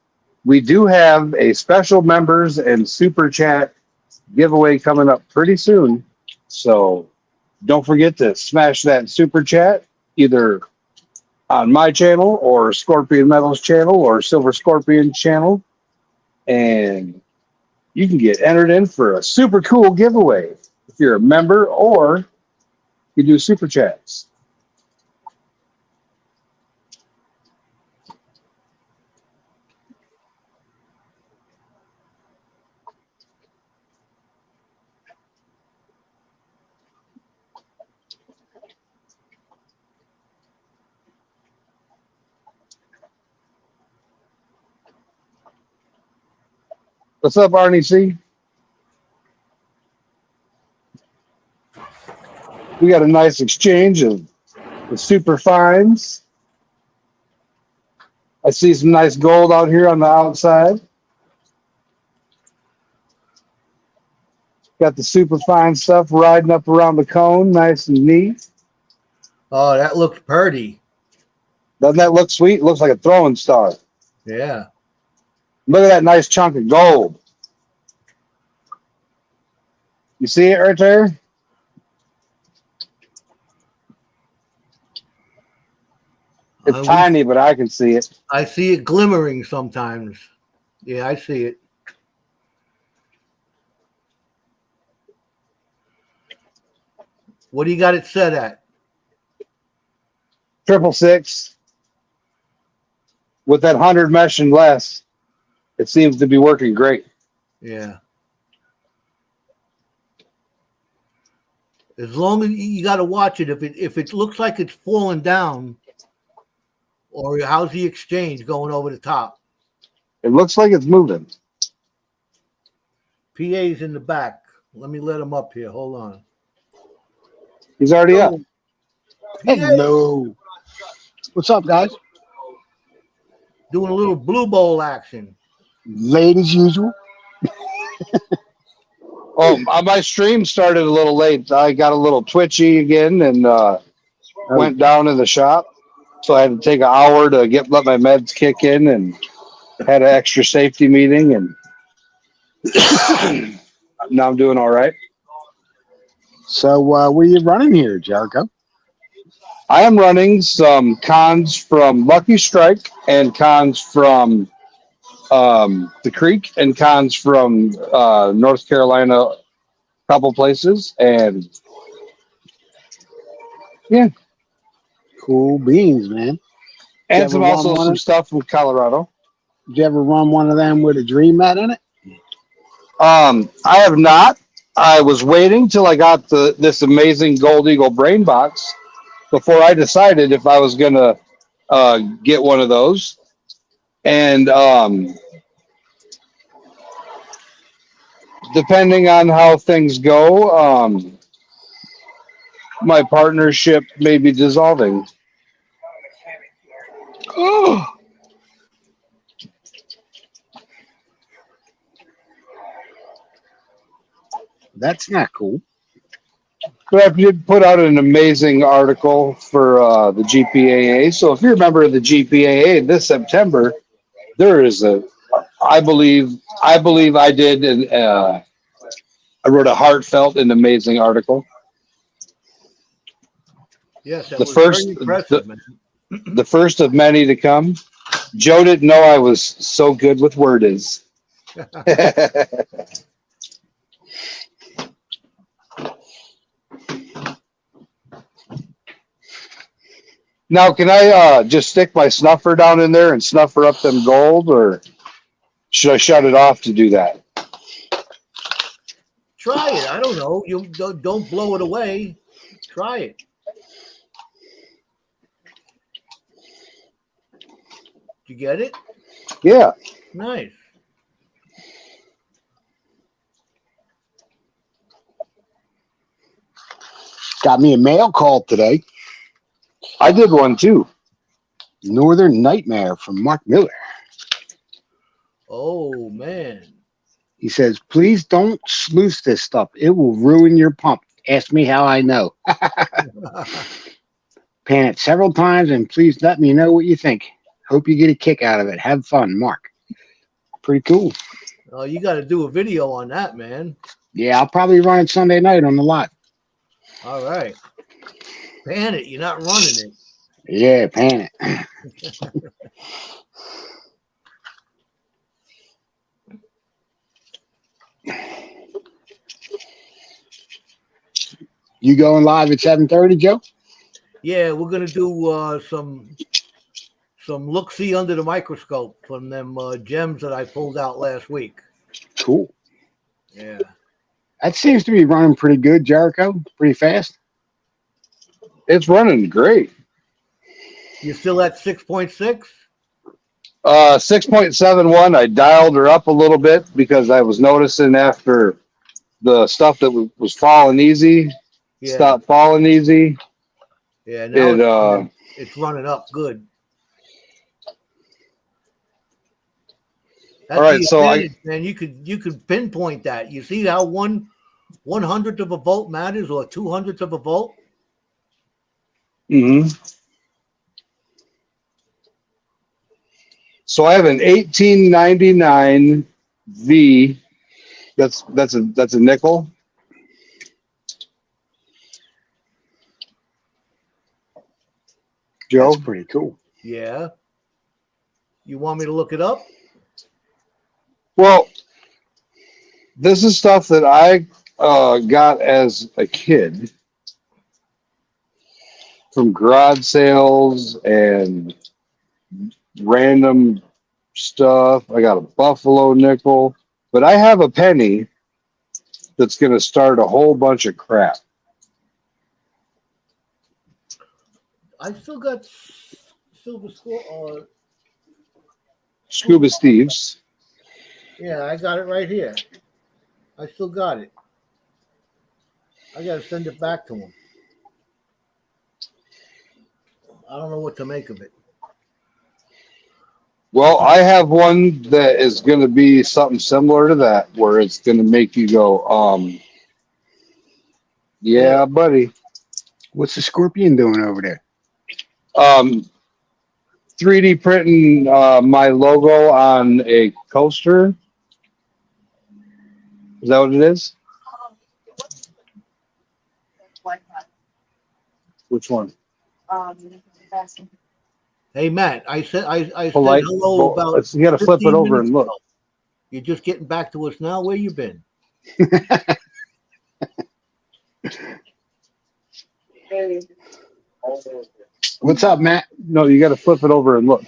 we do have a special members and super chat giveaway coming up pretty soon. So don't forget to smash that super chat either on my channel or Scorpion Metals channel or Silver Scorpion channel. And you can get entered in for a super cool giveaway if you're a member or you do super chats. What's up, Arnie C? We got a nice exchange of the super fines. I see some nice gold out here on the outside. Got the super fine stuff riding up around the cone, nice and neat. Oh, that looks pretty. Doesn't that look sweet? Looks like a throwing star. Yeah. Look at that nice chunk of gold. You see it right there? It's tiny, but I can see it. I see it glimmering sometimes. Yeah, I see it. What do you got it set at? 666. With that 100 mesh and less, it seems to be working great. Yeah. As long as you got to watch it, if it looks like it's falling down, or how's the exchange going over the top? It looks like it's moving. PA's in the back. Let me let him up here. Hold on. He's already up. Hello. What's up, guys? Doing a little blue bowl action. Late as usual. Oh, my stream started a little late. I got a little twitchy again and went down in the shop. So I had to take an hour to let my meds kick in and had an extra safety meeting. And now I'm doing all right. So what are you running here, Jericho? I am running some cons from Lucky Strike and cons from the Creek and cons from North Carolina, a couple places. And yeah. Cool beans, man. And some stuff from Colorado. Did you ever run one of them with a dream mat in it? I have not. I was waiting till I got this amazing Gold Eagle brain box before I decided if I was gonna get one of those. And depending on how things go, my partnership may be dissolving. Oh. That's not cool. But I did put out an amazing article for the GPAA. So if you're a member of the GPAA this September, there is I believe I did, and I wrote a heartfelt and amazing article. Yes, that The was first- very impressive, man. The first of many to come. Joe didn't know I was so good with word is. Now, can I just stick my snuffer down in there and snuffer up them gold, or should I shut it off to do that? Try it. I don't know. You don't blow it away. Try it. Did you get it? Yeah. Nice. Got me a mail call today. I did one too. Northern Nightmare from Mark Miller. Oh man. He says, please don't sluice this stuff. It will ruin your pump. Ask me how I know. Pan it several times and please let me know what you think. Hope you get a kick out of it. Have fun, Mark. Pretty cool. Oh, you got to do a video on that, man. Yeah, I'll probably run it Sunday night on the lot. All right. Pan it. You're not running it. Yeah, pan it. You going live at 7:30, Joe? Yeah, we're gonna do some look-see under the microscope from them gems that I pulled out last week. Cool. Yeah. That seems to be running pretty good, Jericho. Pretty fast. It's running great. You still at 6.6? 6.71. I dialed her up a little bit because I was noticing after the stuff that was falling easy, Yeah. stopped falling easy. Yeah. Now It, it's running up good. All right, so man, you could pinpoint that. You see how 1/100th of a volt matters, or 200th of a volt? mhm. So I have an 1899 V. That's a nickel. Joe, That's pretty cool. Yeah. You want me to look it up? well, this is stuff that I got as a kid from garage sales and random stuff. I got a Buffalo nickel, but I have a penny that's going to start a whole bunch of crap. I still got silver score. Scuba Steve's. Yeah, I got it right here. I still got it. I got to send it back to him. I don't know what to make of it. Well, I have one that is going to be something similar to that, where it's going to make you go, yeah, buddy. What's the Scorpion doing over there? 3D printing my logo on a coaster. Is that what it is? Which one? Hey Matt, I said Polite. hello about. You got to flip it 15 over and minutes look. ago. You're just getting back to us now. Where you been? What's up, Matt? No, you got to flip it over and look.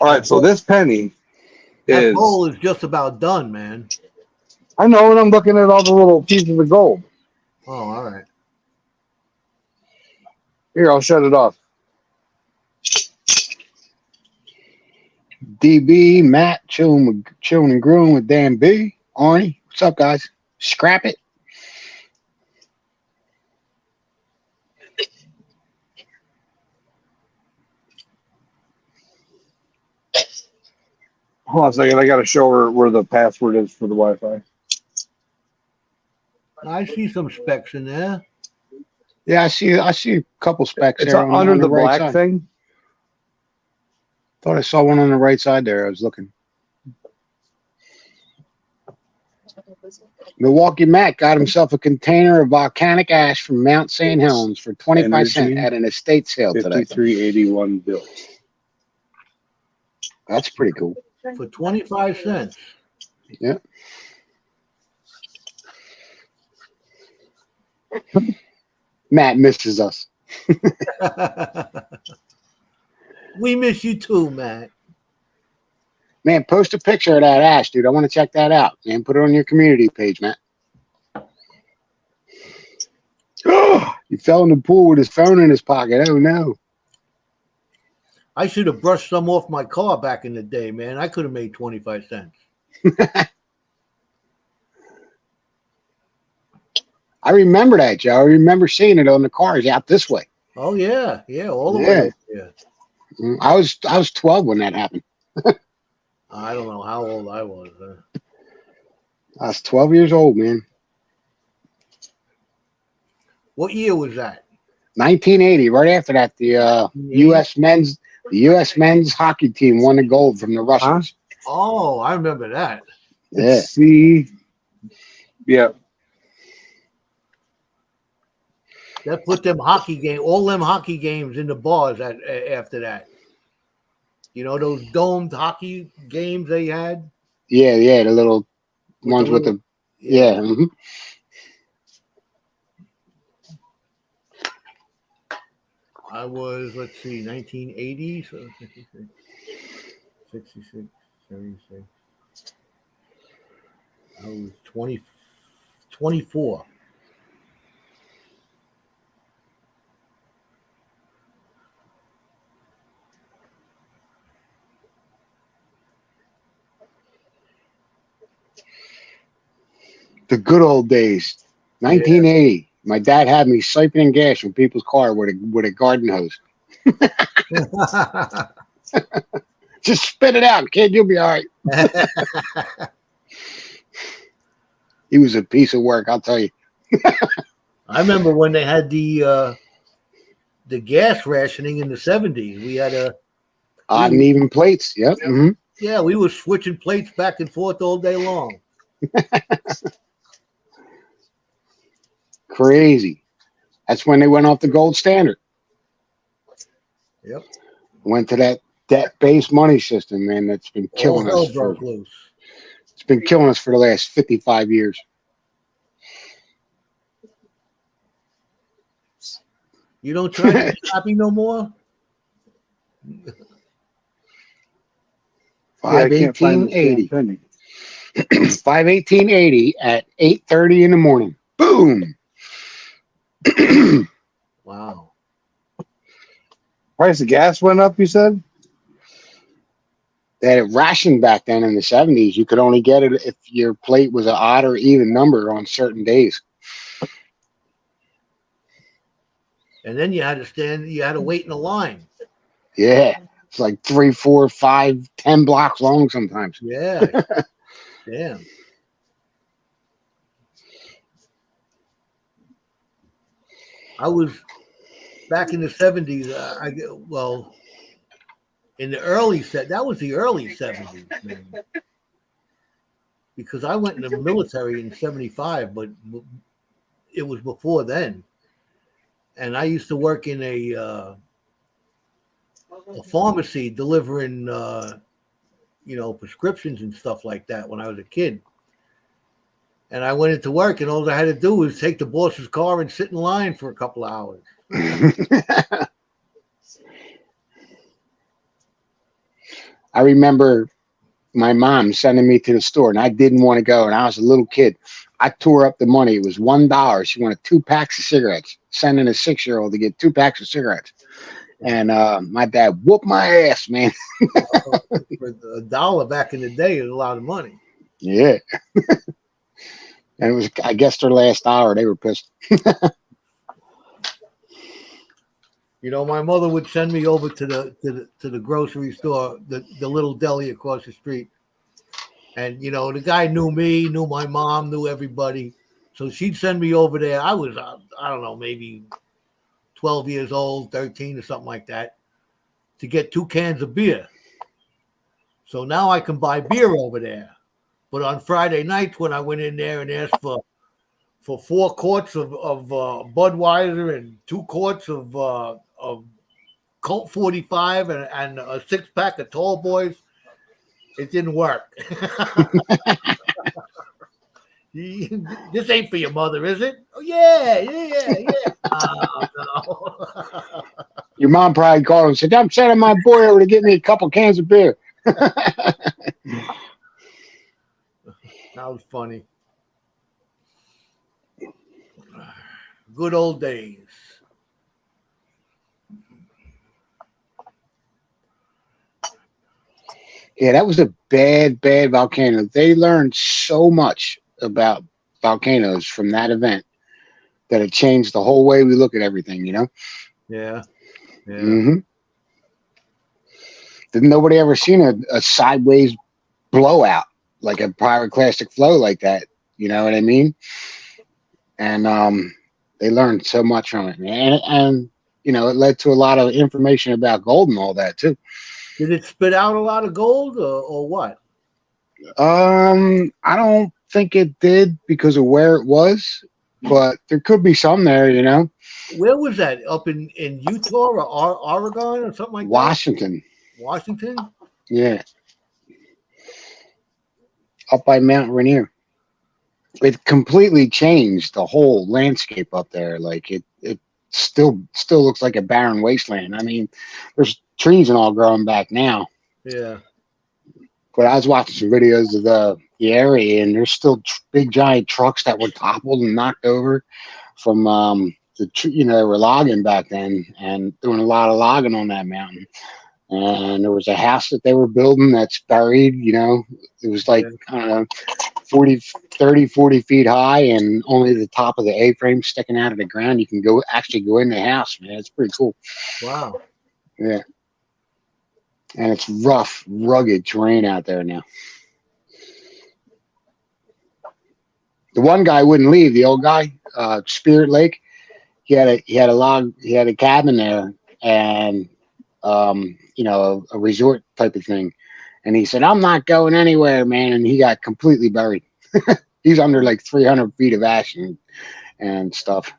All right, so this penny That is. bowl is just about done, man. I know, and I'm looking at all the little pieces of gold. Oh, all right. Here, I'll shut it off. DB, Matt, chilling and growing with Dan B. Arnie, what's up, guys? Scrap it. Hold on a second. I got to show her where the password is for the Wi-Fi. I see some specs in there. Yeah, I see a couple specs It's there under on the right black side. thing. Thought I saw one on the right side there. I was looking. Milwaukee Matt got himself a container of volcanic ash from Mount St. Helens for 25 cents Energy. at an estate sale today. 5381 bill. That's pretty cool. For 25 cents. Yeah. Matt misses us. We miss you too, Matt. Man, post a picture of that ash, dude. I want to check that out. Man, put it on your community page, Matt. He fell in the pool with his phone in his pocket. Oh, no. I should have brushed some off my car back in the day, man. I could have made 25 cents. I remember that, Joe. I remember seeing it on the cars out this way. Oh, yeah. Yeah, all the Yeah. way. Yeah. I was 12 when that happened. I don't know how old I was. I was 12 years old, man. What year was that? 1980. Right after that, the U.S. men's hockey team won the gold from the Russians. Oh, I remember that. Yeah. Let's see. Yeah. That put them hockey game, all them hockey games in the bars after that. You know those domed hockey games they had? Yeah, the little ones with the yeah. Mhm. I was, let's see, 1980, so 66, 76. I was 24. The good old days. 1980. My dad had me siphoning gas from people's car with a garden hose. Just spit it out, kid. You'll be all right. He was a piece of work, I'll tell you. I remember when they had the gas rationing in the 70s. We had Odd and even plates. Yep. Mm-hmm. Yeah, we were switching plates back and forth all day long. Crazy. That's when they went off the gold standard. Yep. Went to that debt-based money system, man. That's been killing All hell us. broke loose. It's been killing us for the last 55 years. You don't try to be happy no more? 5/18/80. 5/18/80 at 8:30 in the morning. Boom. Wow. Price of gas went up, you said? They had it rationed back then in the 70s. You could only get it if your plate was an odd or even number on certain days. And then you had to wait in a line. Yeah. It's like 3, 4, 5, 10 blocks long sometimes. Yeah. Damn. I was back in the 70s. In the early that was the early 70s, man. Because I went in the military in 75, but it was before then. And I used to work in a pharmacy delivering, prescriptions and stuff like that when I was a kid. And I went into work, and all I had to do was take the boss's car and sit in line for a couple of hours. I remember my mom sending me to the store, and I didn't want to go, and I was a little kid. I tore up the money. It was $1. She wanted 2 packs of cigarettes, sending a 6-year-old to get 2 packs of cigarettes. And my dad whooped my ass, man. For $1 back in the day is a lot of money. Yeah. And it was, I guess, their last hour. They were pissed. My mother would send me over to the grocery store, the little deli across the street. And, the guy knew me, knew my mom, knew everybody. So she'd send me over there. I was, I don't know, maybe 12 years old, 13 or something like that, to get 2 cans of beer. So now I can buy beer over there. But on Friday nights when I went in there and asked for 4 quarts of Budweiser and 2 quarts of Colt 45 and a 6-pack of Tall Boys, it didn't work. This ain't for your mother, is it? Oh, yeah. Oh, no. Your mom probably called and said, I'm sending my boy over to get me a couple cans of beer. That was funny. Good old days. Yeah, that was a bad, bad volcano. They learned so much about volcanoes from that event that it changed the whole way we look at everything, you know? Yeah. Mm-hmm. Didn't nobody ever seen a sideways blowout, like a pyroclastic flow like that? You know what I mean? And they learned so much from it. And you know, it led to a lot of information about gold and all that too. Did it spit out a lot of gold or what? I don't think it did because of where it was, but there could be some there, you know. Where was that? Up in Utah or Oregon or something like Washington. that? Washington? Yeah. Up by Mount Rainier. It completely changed the whole landscape up there. Like it still looks like a barren wasteland. I mean, there's trees and all growing back now. Yeah. But I was watching some videos of the area, and there's still big giant trucks that were toppled and knocked over from they were logging back then and doing a lot of logging on that mountain. And there was a house that they were building that's buried, you know. It was like, I don't know, 40 feet high, and only the top of the A-frame sticking out of the ground. You can actually go in the house, man. It's pretty cool. Wow. Yeah. And it's rough, rugged terrain out there now. The one guy wouldn't leave, the old guy, Spirit Lake. He had a cabin there, and a resort type of thing. And he said, I'm not going anywhere, man. And he got completely buried. He's under like 300 feet of ash and stuff.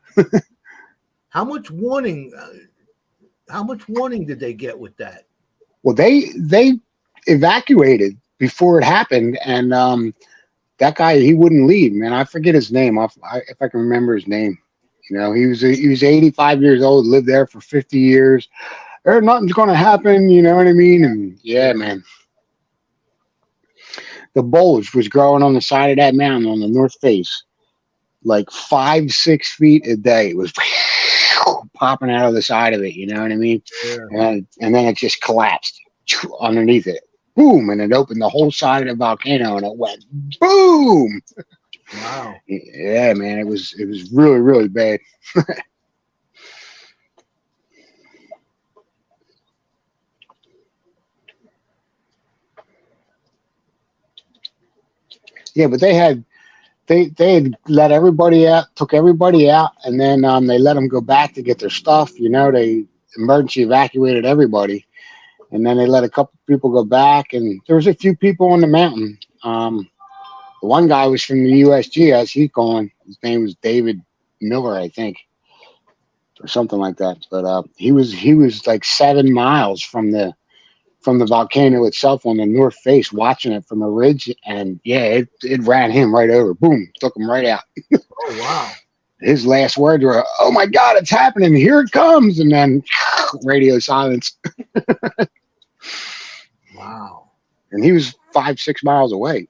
How much warning did they get with that? Well, they evacuated before it happened. And that guy, he wouldn't leave, man. I forget his name. If I can remember his name. You know, he was 85 years old, lived there for 50 years. Nothing's going to happen, you know what I mean? And yeah, man. The bulge was growing on the side of that mountain on the north face, like 5-6 feet a day. It was popping out of the side of it, you know what I mean? Yeah. And then it just collapsed underneath it. Boom! And it opened the whole side of the volcano, and it went boom! Wow. Yeah, man, it was really, really bad. Yeah, but they had let everybody out, took everybody out, and then they let them go back to get their stuff. You know, they emergency evacuated everybody, and then they let a couple people go back, and there was a few people on the mountain. The one guy was from the USGS. He's gone. His name was David Miller, I think, or something like that. But he was like 7 miles from the volcano itself on the north face, watching it from a ridge, and yeah, it ran him right over. Boom, took him right out. Oh wow. His last words were, "Oh my God, it's happening! Here it comes!" And then radio silence. Wow. And he was 5-6 miles away.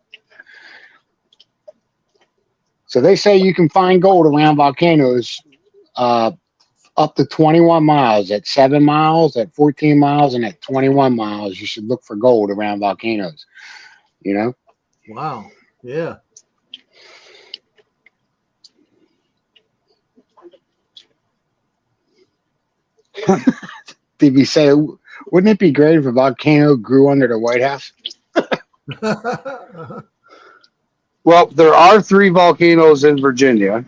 So they say you can find gold around volcanoes up to 21 miles. At 7 miles, at 14 miles, and at 21 miles, you should look for gold around volcanoes. You know? Wow. Yeah. Did we say, wouldn't it be great if a volcano grew under the White House? Well, there are 3 volcanoes in Virginia.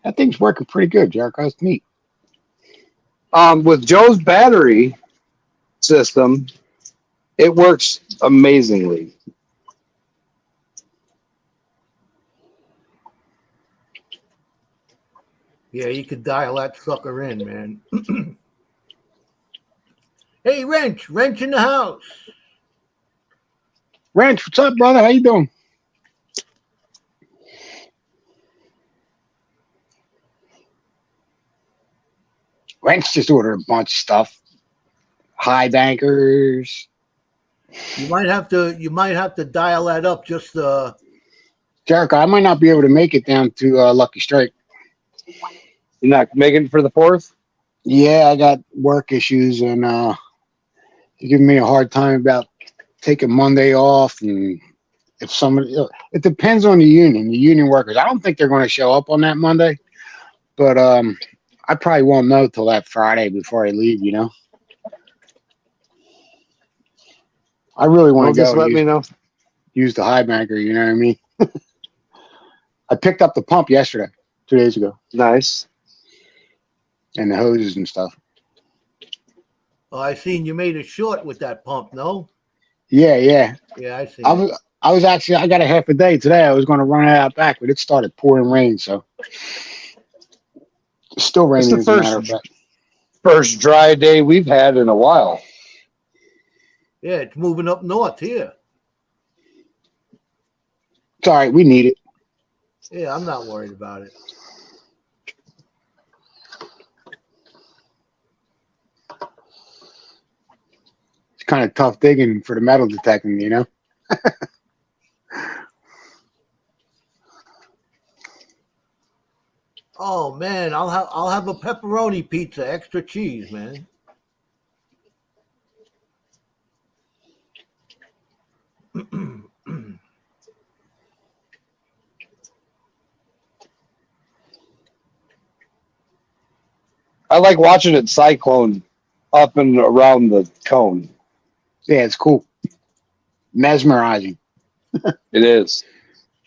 That thing's working pretty good, Jericho. It's neat. With Joe's battery system, it works amazingly. Yeah, you could dial that sucker in, man. Hey, Wrench in the house. Wrench, what's up, brother? How you doing? Wrench just ordered a bunch of stuff. High bankers. You might have to dial that up just Jericho, I might not be able to make it down to Lucky Strike. You're not making it for the 4th? Yeah, I got work issues, and they're giving me a hard time about taking Monday off. And if somebody, it depends on the union workers. I don't think they're going to show up on that Monday, but I probably won't know till that Friday before I leave. You know, I really Well, want to just go let me know. use the high banker. You know what I mean? I picked up the pump yesterday, 2 days ago, Nice. and the hoses and stuff. Oh, I seen you made it short with that pump, no? Yeah. Yeah, I see. I was actually, I got a half a day today. I was going to run it out back, but it started pouring rain, so it's still It's raining. the As a matter of fact. first dry day we've had in a while. Yeah, it's moving up north here. It's all right. We need it. Yeah, I'm not worried about it. It's kind of tough digging for the metal detecting, you know. Oh man, I'll have a pepperoni pizza, extra cheese, man. I like watching it cyclone up and around the cone. Yeah, it's cool. Mesmerizing. It is.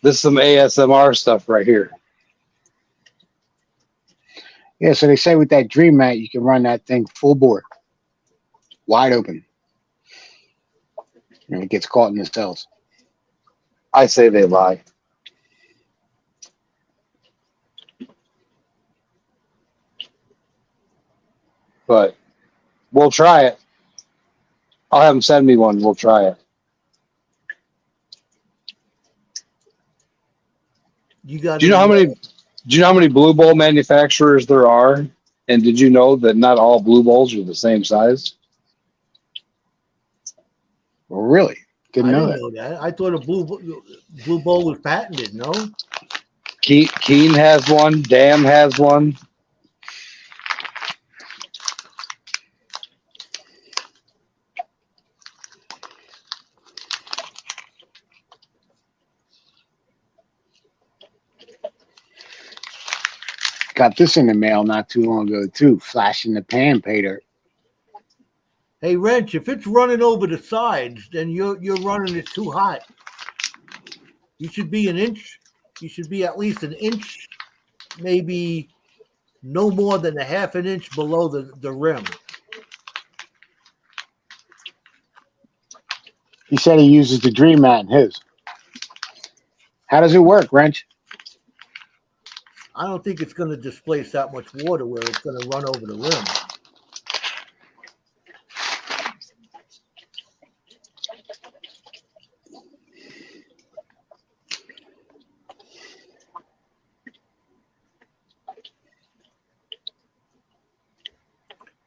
This is some ASMR stuff right here. Yeah, so they say with that Dream Mat, you can run that thing full bore, wide open, and it gets caught in the cells. I say they lie. But we'll try it. I'll have them send me one. We'll try it. You got Do you know how many Blue Bowl manufacturers there are? And did you know that not all Blue Bowls are the same size? Well, really? Didn't I know didn't that. know that. I thought a blue bowl was patented. No. Keen has one. Dam has one. Got this in the mail not too long ago too. Flash in the pan, Peter. Hey, Wrench, if it's running over the sides, then you're running it too hot. You should be an inch. You should be at least an inch, maybe no more than a half an inch below the rim. He said he uses the Dream Mat in his. How does it work, Wrench? I don't think it's going to displace that much water where it's going to run over the rim.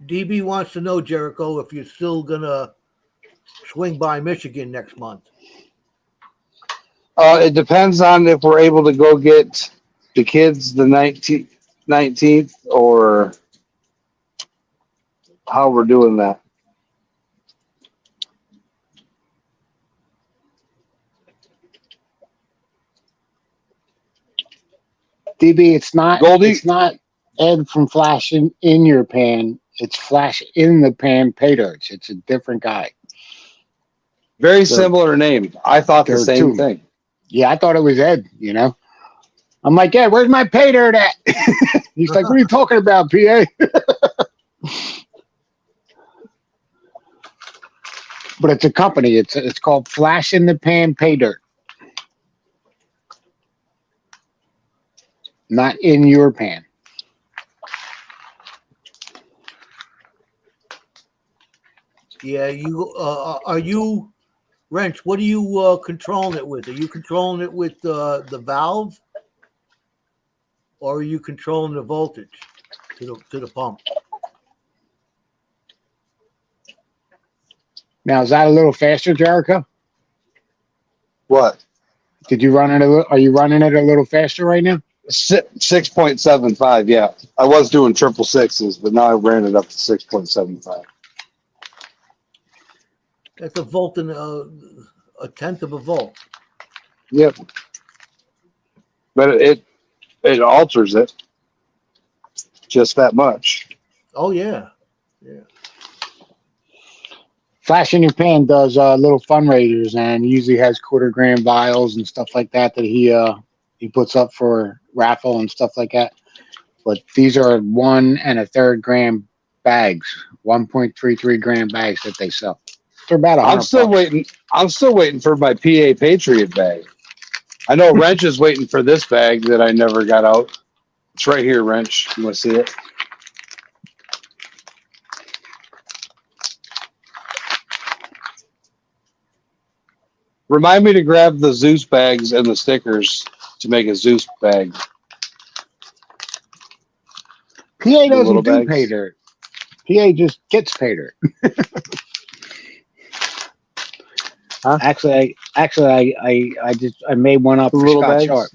DB wants to know, Jericho, if you're still going to swing by Michigan next month. It depends on if we're able to go get the kids the 19th or how we're doing that. DB, it's not Goldie? It's not Ed from Flash in your pan. It's Flash in the pan pay dirts. It's a different guy. Very similar name. I thought the There are same two. thing. Yeah, I thought it was Ed, you know. I'm like, Ed, where's my pay dirt at? He's like, what are you talking about, PA? But it's a company. It's called Flash in the Pan Pay Dirt. Not in your pan. Yeah, you are you Wrench? What are you controlling it with? Are you controlling it with the valve, or are you controlling the voltage to the pump? Now, is that a little faster, Jericho? What? Did you run it a little? Are you running it a little faster right now? 6.75. Yeah, I was doing 666s, but now I ran it up to 6.75. That's a volt and a tenth of a volt. Yep. But it alters it just that much. Oh yeah, yeah. Flash in Your Pan does little fundraisers and usually has quarter-gram vials and stuff like that he puts up for raffle and stuff like that. But these are 1 1/3 gram bags, 1.33 gram bags that they sell. They're about $100. I'm still waiting for my PA Patriot bag. I know Wrench is waiting for this bag that I never got out. It's right here, Wrench. You want to see it? Remind me to grab the Zeus bags and the stickers to make a Zeus bag. PA little doesn't do bags. pay dirt. PA just gets pay dirt. Huh? Actually, I made one up The for little Scott bags? Sharp.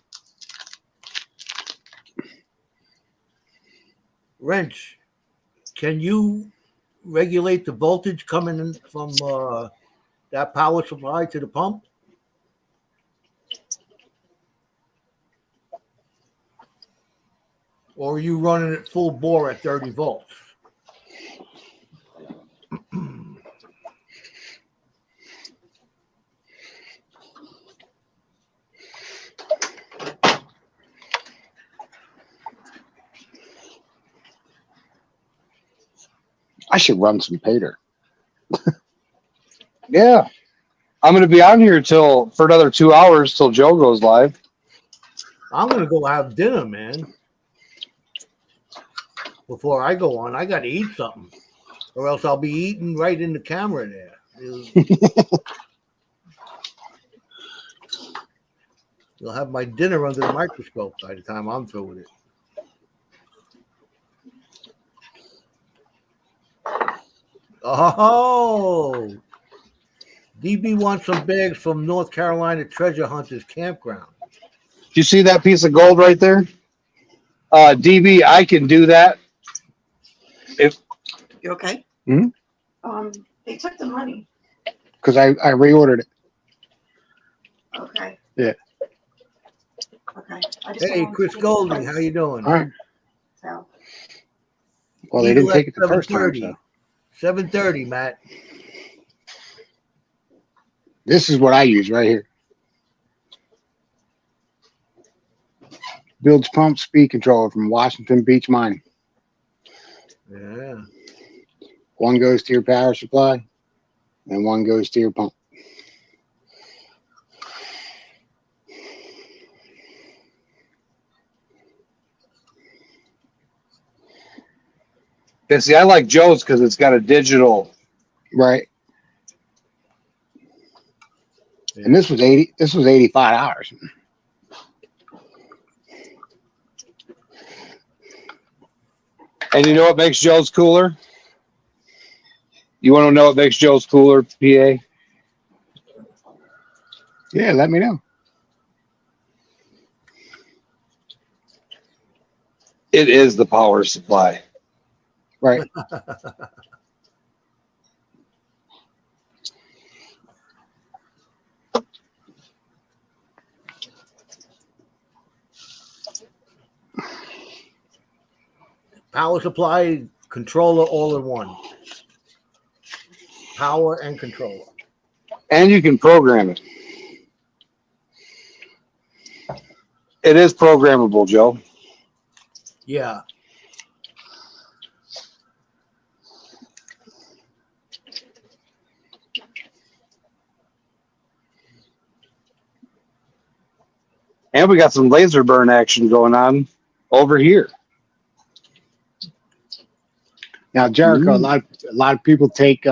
Wrench, can you regulate the voltage coming in from that power supply to the pump? Or are you running it full bore at 30 volts? I should run some pay dirt. Yeah. I'm going to be on here for another 2 hours till Joe goes live. I'm gonna go have dinner, man. Before I go on, I got to eat something, or else I'll be eating right in the camera there. You'll have my dinner under the microscope by the time I'm through with it. Oh, DB wants some bags from North Carolina Treasure Hunters Campground. Do you see that piece of gold right there? DB, I can do that. You okay? Hmm? They took the money. Because I reordered it. Okay. Yeah. Okay. I just Hey, don't Chris want to Golding, take how you doing? All right. So, Well, they didn't Eagle take it at the first time. 7:30. So 7:30, Matt. this is what I use right here. Bilge pump speed controller from Washington Beach Mining. Yeah. One goes to your power supply, and one goes to your pump. Yeah, see, I like Joe's because it's got a digital. Right. And this was $85. And you know what makes Joe's cooler? You want to know what makes Joe's cooler, PA? Yeah, let me know. It is the power supply. Right. Power supply, controller, all in one. Power and controller. And you can program it. It is programmable, Joe. Yeah. And we got some laser burn action going on over here. Now, Jericho, a lot of people take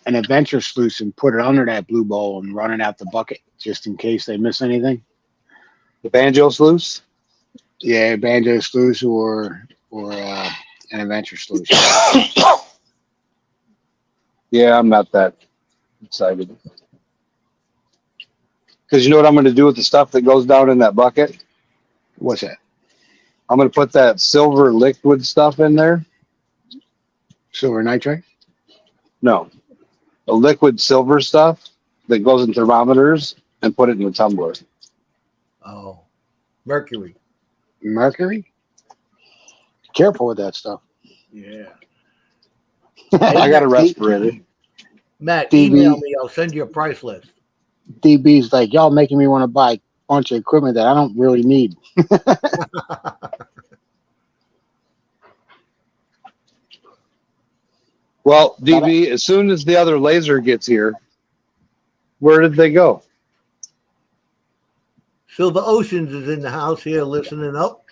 an adventure sluice and put it under that blue bowl and run it out the bucket just in case they miss anything. The banjo sluice. Yeah, banjo sluice or an adventure sluice. Yeah, I'm not that excited. Because you know what I'm going to do with the stuff that goes down in that bucket? What's that? I'm going to put that silver liquid stuff in there. Silver nitrate? No, the liquid silver stuff that goes in thermometers and put it in a tumbler. Oh, mercury. Mercury? Careful with that stuff. Yeah. I got a respirator. Matt, DB. email me. I'll send you a price list. DB's like, y'all making me want to buy a bunch of equipment that I don't really need. Well, DB, as soon as the other laser gets here, where did they go? Silver Oceans is in the house here listening up.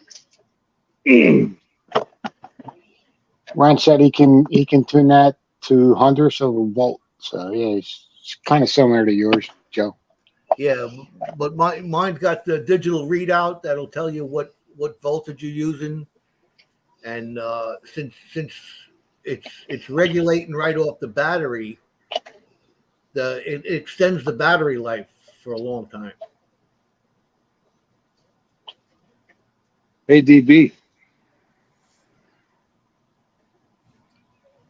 Ryan said he can tune that to 100 so a volt. So yeah, it's kind of similar to yours, Joe. Yeah, but mine's got the digital readout that'll tell you what voltage you're using, and since it's regulating right off the battery, it extends the battery life for a long time. Hey, DB.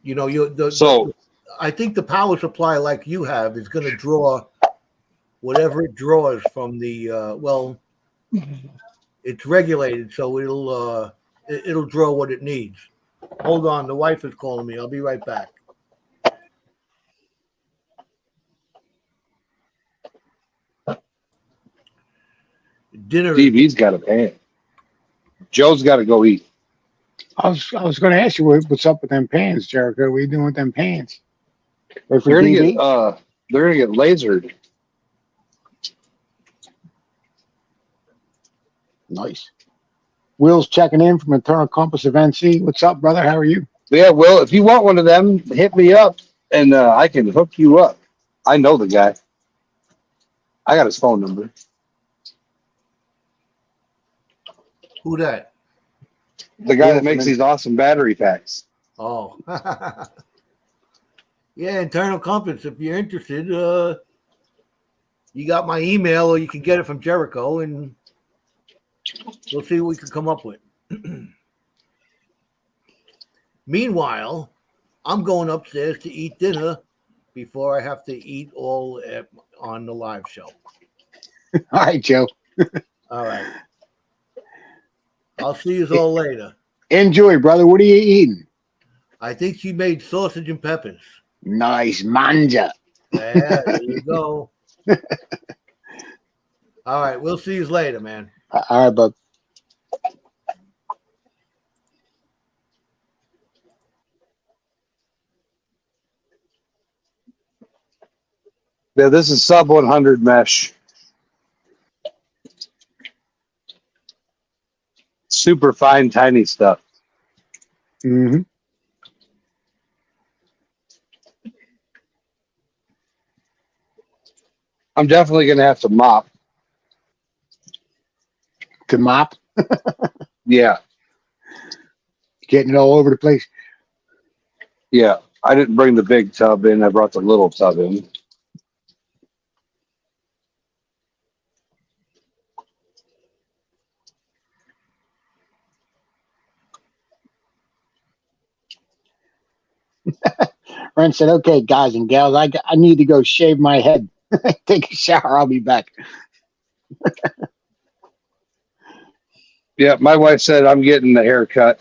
You know, I think the power supply like you have is going to draw whatever it draws from the it's regulated, so it'll draw what it needs. Hold on, the wife is calling me. I'll be right back. Dinner. DB's got a pan. Joe's got to go eat. I was going to ask you what's up with them pans, Jericho. What are you doing with them pans? Wait for They're gonna DB? get lasered. Nice. Will's checking in from Internal Compass of NC. What's up, brother? How are you? Yeah, Will, if you want one of them, hit me up and I can hook you up. I know the guy. I got his phone number. Who that? The guy that makes these awesome battery packs. Oh. Yeah, Internal Compass. If you're interested, you got my email, or you can get it from Jericho, and we'll see what we can come up with. Meanwhile, I'm going upstairs to eat dinner before I have to eat all on the live show. All right, Joe. All right. I'll see you all later. Enjoy, brother. What are you eating? I think she made sausage and peppers. Nice manja. Yeah, there you go. All right, we'll see you later, man. All right, bud. Yeah, this is sub 100 mesh. Super fine, tiny stuff. Mm-hmm. I'm definitely going to have to mop. To mop, Yeah, getting it all over the place. yeah. I didn't bring the big tub in. I brought the little tub in. Ren said, "Okay, guys and gals, I need to go shave my head, take a shower. I'll be back." Yeah, my wife said I'm getting the haircut.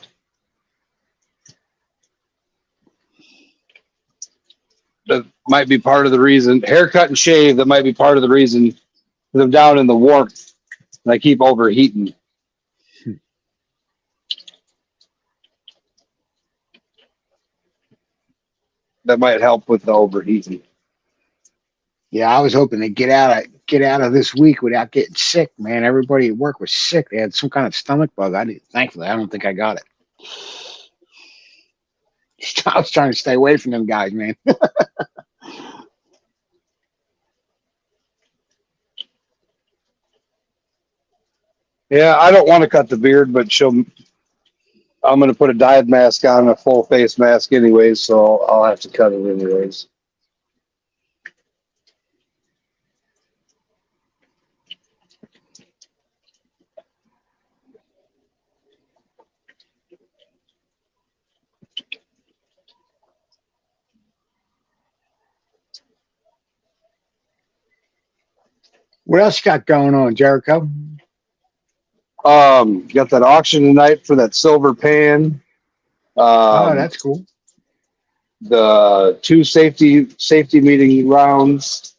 That might be part of the reason. Haircut and shave, that might be part of the reason that I'm down in the warmth and I keep overheating. That might help with the overheating. Yeah, I was hoping to get out of this week without getting sick, man. Everybody at work was sick. They had some kind of stomach bug. Thankfully, I don't think I got it. I was trying to stay away from them guys, man. Yeah, I don't want to cut the beard, but I'm going to put a dyed mask on, a full face mask anyways, so I'll have to cut it anyways. What else you got going on, Jericho? Got that auction tonight for that silver pan. Oh, that's cool. The 2 safety meeting rounds,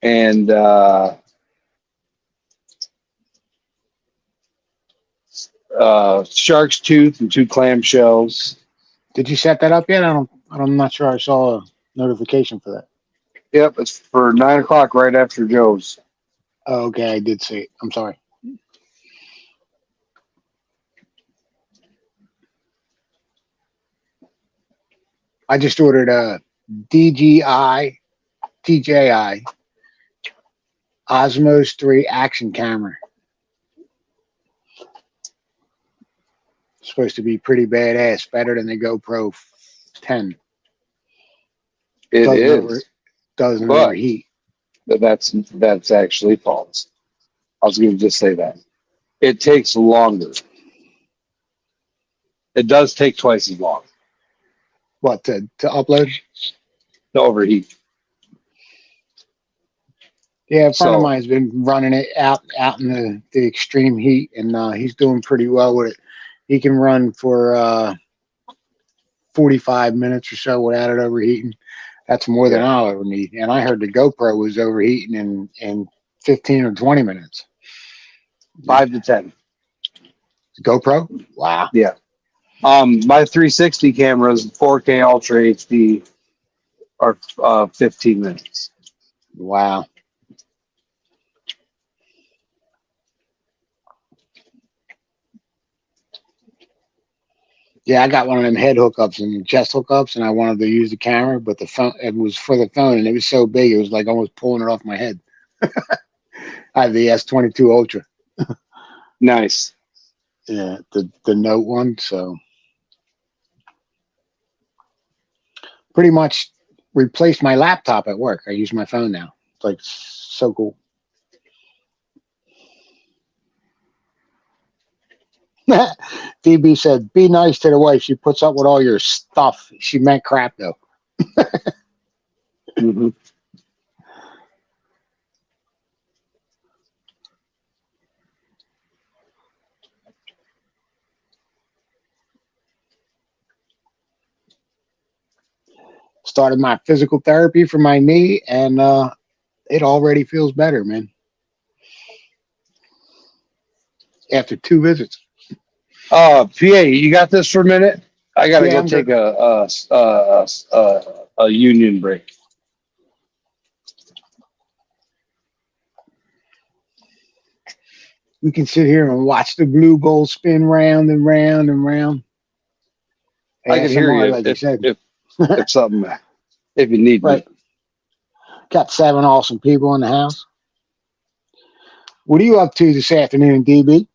and shark's tooth and 2 clamshells. Did you set that up yet? I'm not sure I saw a notification for that. Yep, it's for 9 o'clock right after Joe's. Oh, okay, I did see it. I'm sorry. I just ordered a DJI Osmos 3 action camera. It's supposed to be pretty badass, better than the GoPro 10. It Doesn't is, doesn't but- overheat. but that's actually false. I was going to just say that. It takes longer. It does take twice as long What, to upload? to overheat. Yeah, a friend of So- mine's been running it out in the extreme heat, and he's doing pretty well with it. He can run for 45 minutes or so without it overheating. That's more than I'll ever need. And I heard the GoPro was overheating in 15 or 20 minutes. 5 to 10. GoPro? Wow. My 360 cameras, 4K Ultra HD, are 15 minutes. Wow. Yeah, I got one of them head hookups and chest hookups, and I wanted to use the camera, but the phone, it was for the phone, and it was so big, it was like almost pulling it off my head. I have the S22 Ultra. Nice. Yeah, the Note one. So pretty much replaced my laptop at work. I use my phone now. It's like so cool. DB said, "Be nice to the wife. She puts up with all your stuff." She meant crap though. Mhm. Started my physical therapy for my knee, and it already feels better, man. After 2 visits. PA, you got this for a minute? I gotta Yeah, go I'm take good. a union break. We can sit here and watch the blue gold spin round and round and round. I can hear ASMR, you like you said. if something, if you need Right. me. Got 7 awesome people in the house. What are you up to this afternoon, DB?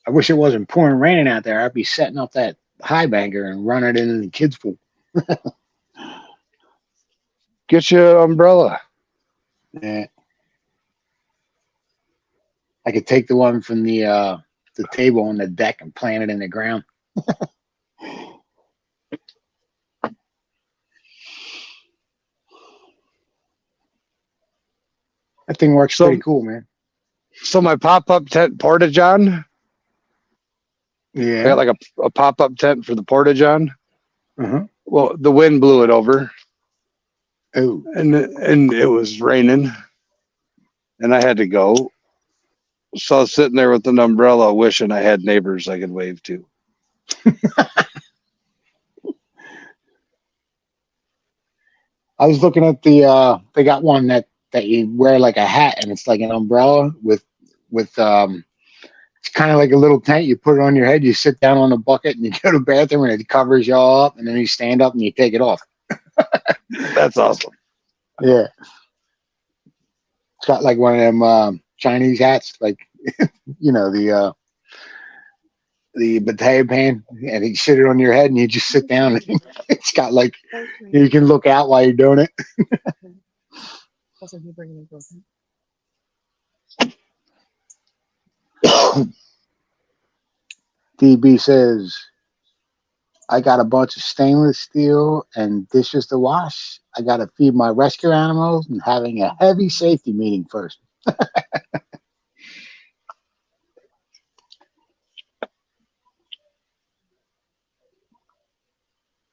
I wish it wasn't pouring raining out there. I'd be setting up that high banker and running it into the kids' pool. Get you an umbrella. Yeah. I could take the one from the table on the deck and plant it in the ground. That thing works So- pretty cool, man. So my pop-up tent porta-john, I Yeah. got like a pop-up tent for the porta-john. Uh-huh. Well, the wind blew it over, Oh, and it was raining, and I had to go. So I was sitting there with an umbrella, wishing I had neighbors I could wave to. I was looking at they got one that you wear like a hat and it's like an umbrella with it's kind of like a little tent. You put it on your head, you sit down on the bucket and you go to the bathroom and it covers you all up and then you stand up and you take it off. That's awesome. Yeah. It's got like one of them Chinese hats, like the bataille pan, and you sit it on your head and you just sit down and it's got like you can look out while you're doing it. Also, you bring me both. DB says, I got a bunch of stainless steel and dishes to wash. I got to feed my rescue animals and having a heavy safety meeting first.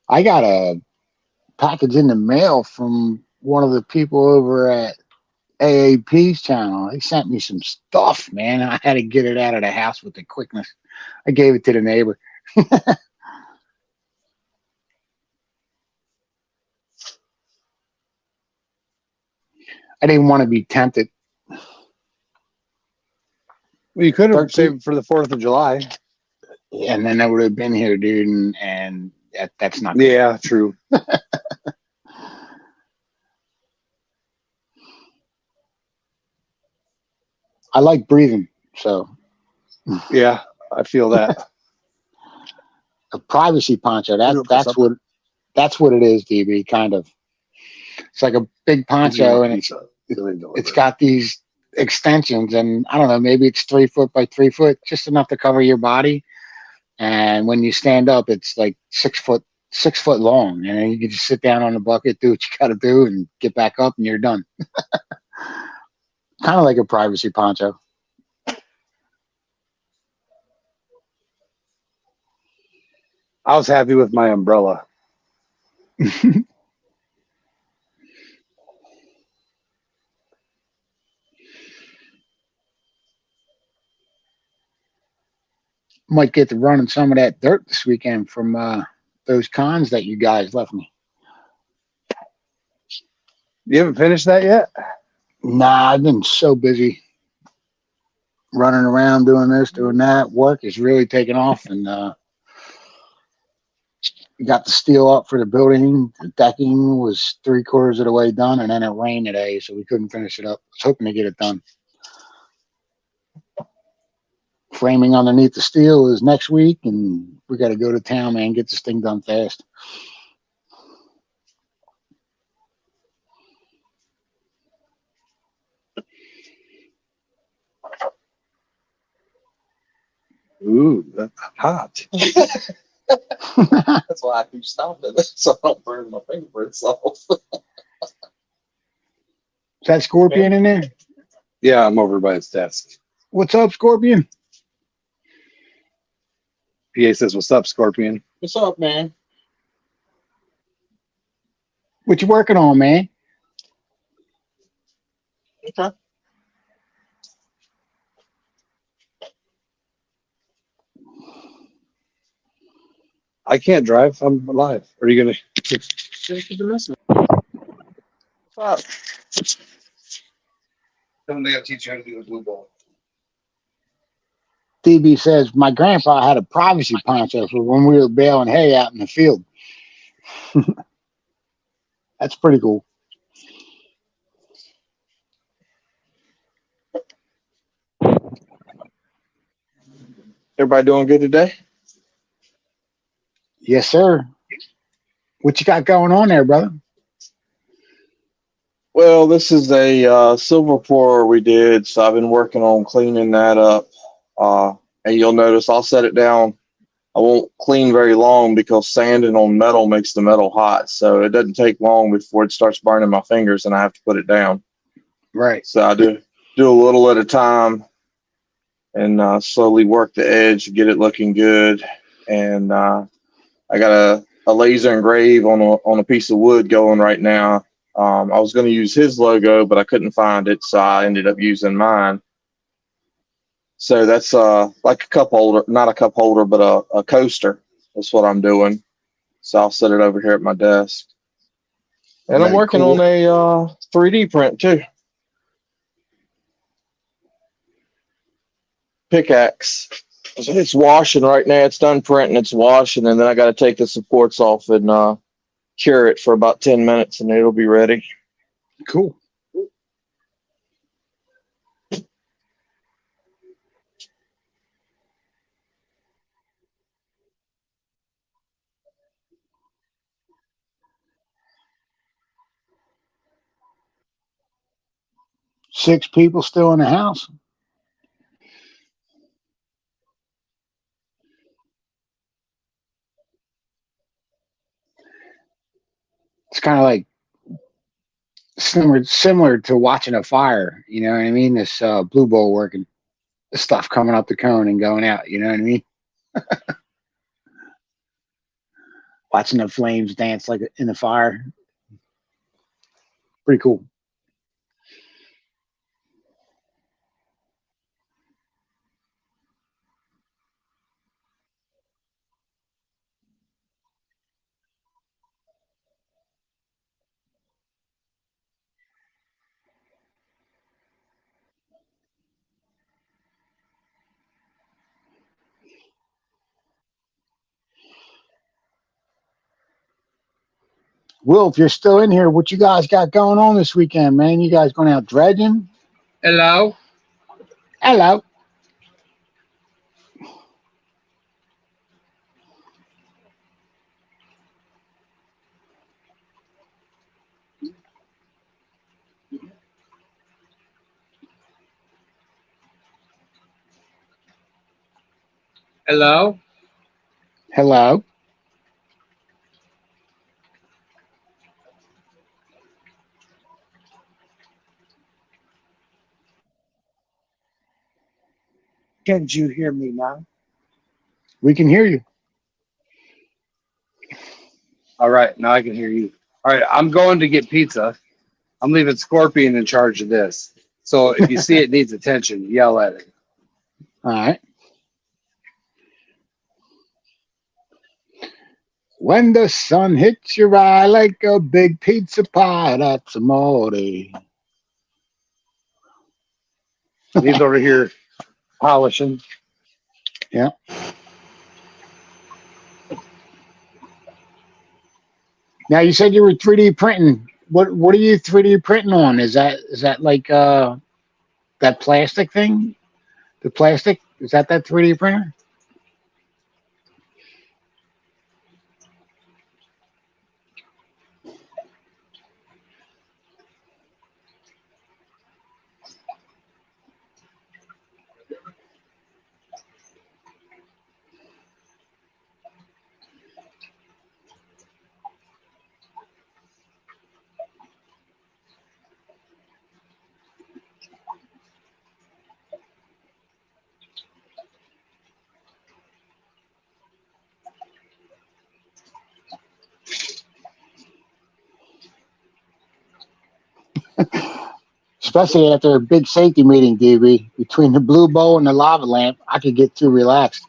I got a package in the mail from one of the people over at AAP's channel. They sent me some stuff, man. I had to get it out of the house with the quickness. I gave it to the neighbor. I didn't want to be tempted. Well, you could have 13. saved it for the 4th of July. And then I would have been here, dude, and that's not good. Yeah, true. I like breathing, so Yeah, I feel that. a privacy poncho. Do it for That's supper. what it is, DB. Kind of. It's like a big poncho, and it's got these extensions, and I don't know, maybe it's 3 foot by 3 foot, just enough to cover your body. And when you stand up, it's like 6 foot long, and then you can just sit down on the bucket, do what you got to do, and get back up, and you're done. Kind of like a privacy poncho. I was happy with my umbrella. Might get to running some of that dirt this weekend from those cons that you guys left me. You haven't finished that yet? Nah, I've been so busy running around doing this, doing that. Work is really taking off, and got the steel up for the building. The decking was 3/4 of the way done, and then it rained today, so we couldn't finish it up. I was hoping to get it done. Framing underneath the steel is next week, and we got to go to town, man, get this thing done fast. Ooh, that's hot. That's why I keep stopping it so I don't burn my fingerprints off. Is that Scorpion in there? Yeah, I'm over by his desk. What's up, Scorpion? PA says, "What's up, Scorpion?" What's up, man? What you working on, man? Okay. I can't drive. I'm alive. Are you gonna? What's up? Someday I'll teach you how to do a blue ball. DB says, my grandpa had a privacy poncho for when we were baling hay out in the field. That's pretty cool. Everybody doing good today? Yes, sir. What you got going on there, brother? Well, this is a silver pour we did, so I've been working on cleaning that up. And you'll notice I'll set it down. I won't clean very long because sanding on metal makes the metal hot, so it doesn't take long before it starts burning my fingers and I have to put it down. Right. So I do a little at a time and slowly work the edge, get it looking good. And I got a laser engrave on a piece of wood going right now. I was going to use his logo, but I couldn't find it, so I ended up using mine. So that's like a cup holder, not a cup holder, but a coaster. That's what I'm doing. So I'll set it over here at my desk. And I'm Very working cool. on a 3D print too. Pickaxe. It's washing right now. It's done printing. It's washing, and then I got to take the supports off and cure it for about 10 minutes, and it'll be ready. Cool. Six people still in the house. It's kind of like similar to watching a fire. You know what I mean? This blue bowl working, the stuff coming up the cone and going out. You know what I mean? Watching the flames dance like in the fire. Pretty cool. Will, if you're still in here, what you guys got going on this weekend, man? You guys going out dredging? Hello. Hello. Hello. Hello. Can't you hear me now? We can hear you. All right, now I can hear you. All right, I'm going to get pizza. I'm leaving Scorpion in charge of this. So if you see it needs attention, yell at it. All right. When the sun hits your eye like a big pizza pie, that's amore. He's over here polishing. Yeah. Now you said you were 3D printing. What are you 3D printing on? Is that like that plastic thing? The plastic? Is that 3D printer? Especially after a big safety meeting, DB, between the blue bowl and the lava lamp, I could get too relaxed.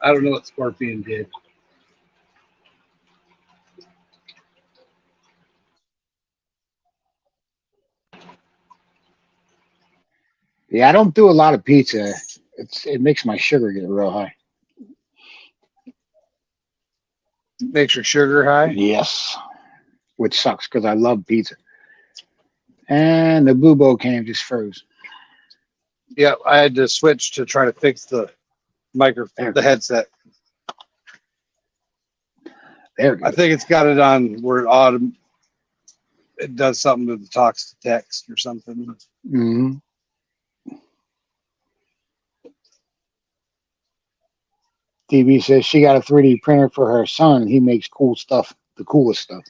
I don't know what Scorpion did. Yeah, I don't do a lot of pizza. It makes my sugar get real high. Makes your sugar high. Yes, which sucks because I love pizza. And the blue bowl cam just froze. Yeah, I had to switch to try to fix the the headset. There we I go. think it's got it on where it does something with the talks to text or something. hmm DB says she got a 3D printer for her son. He makes cool stuff, the coolest stuff.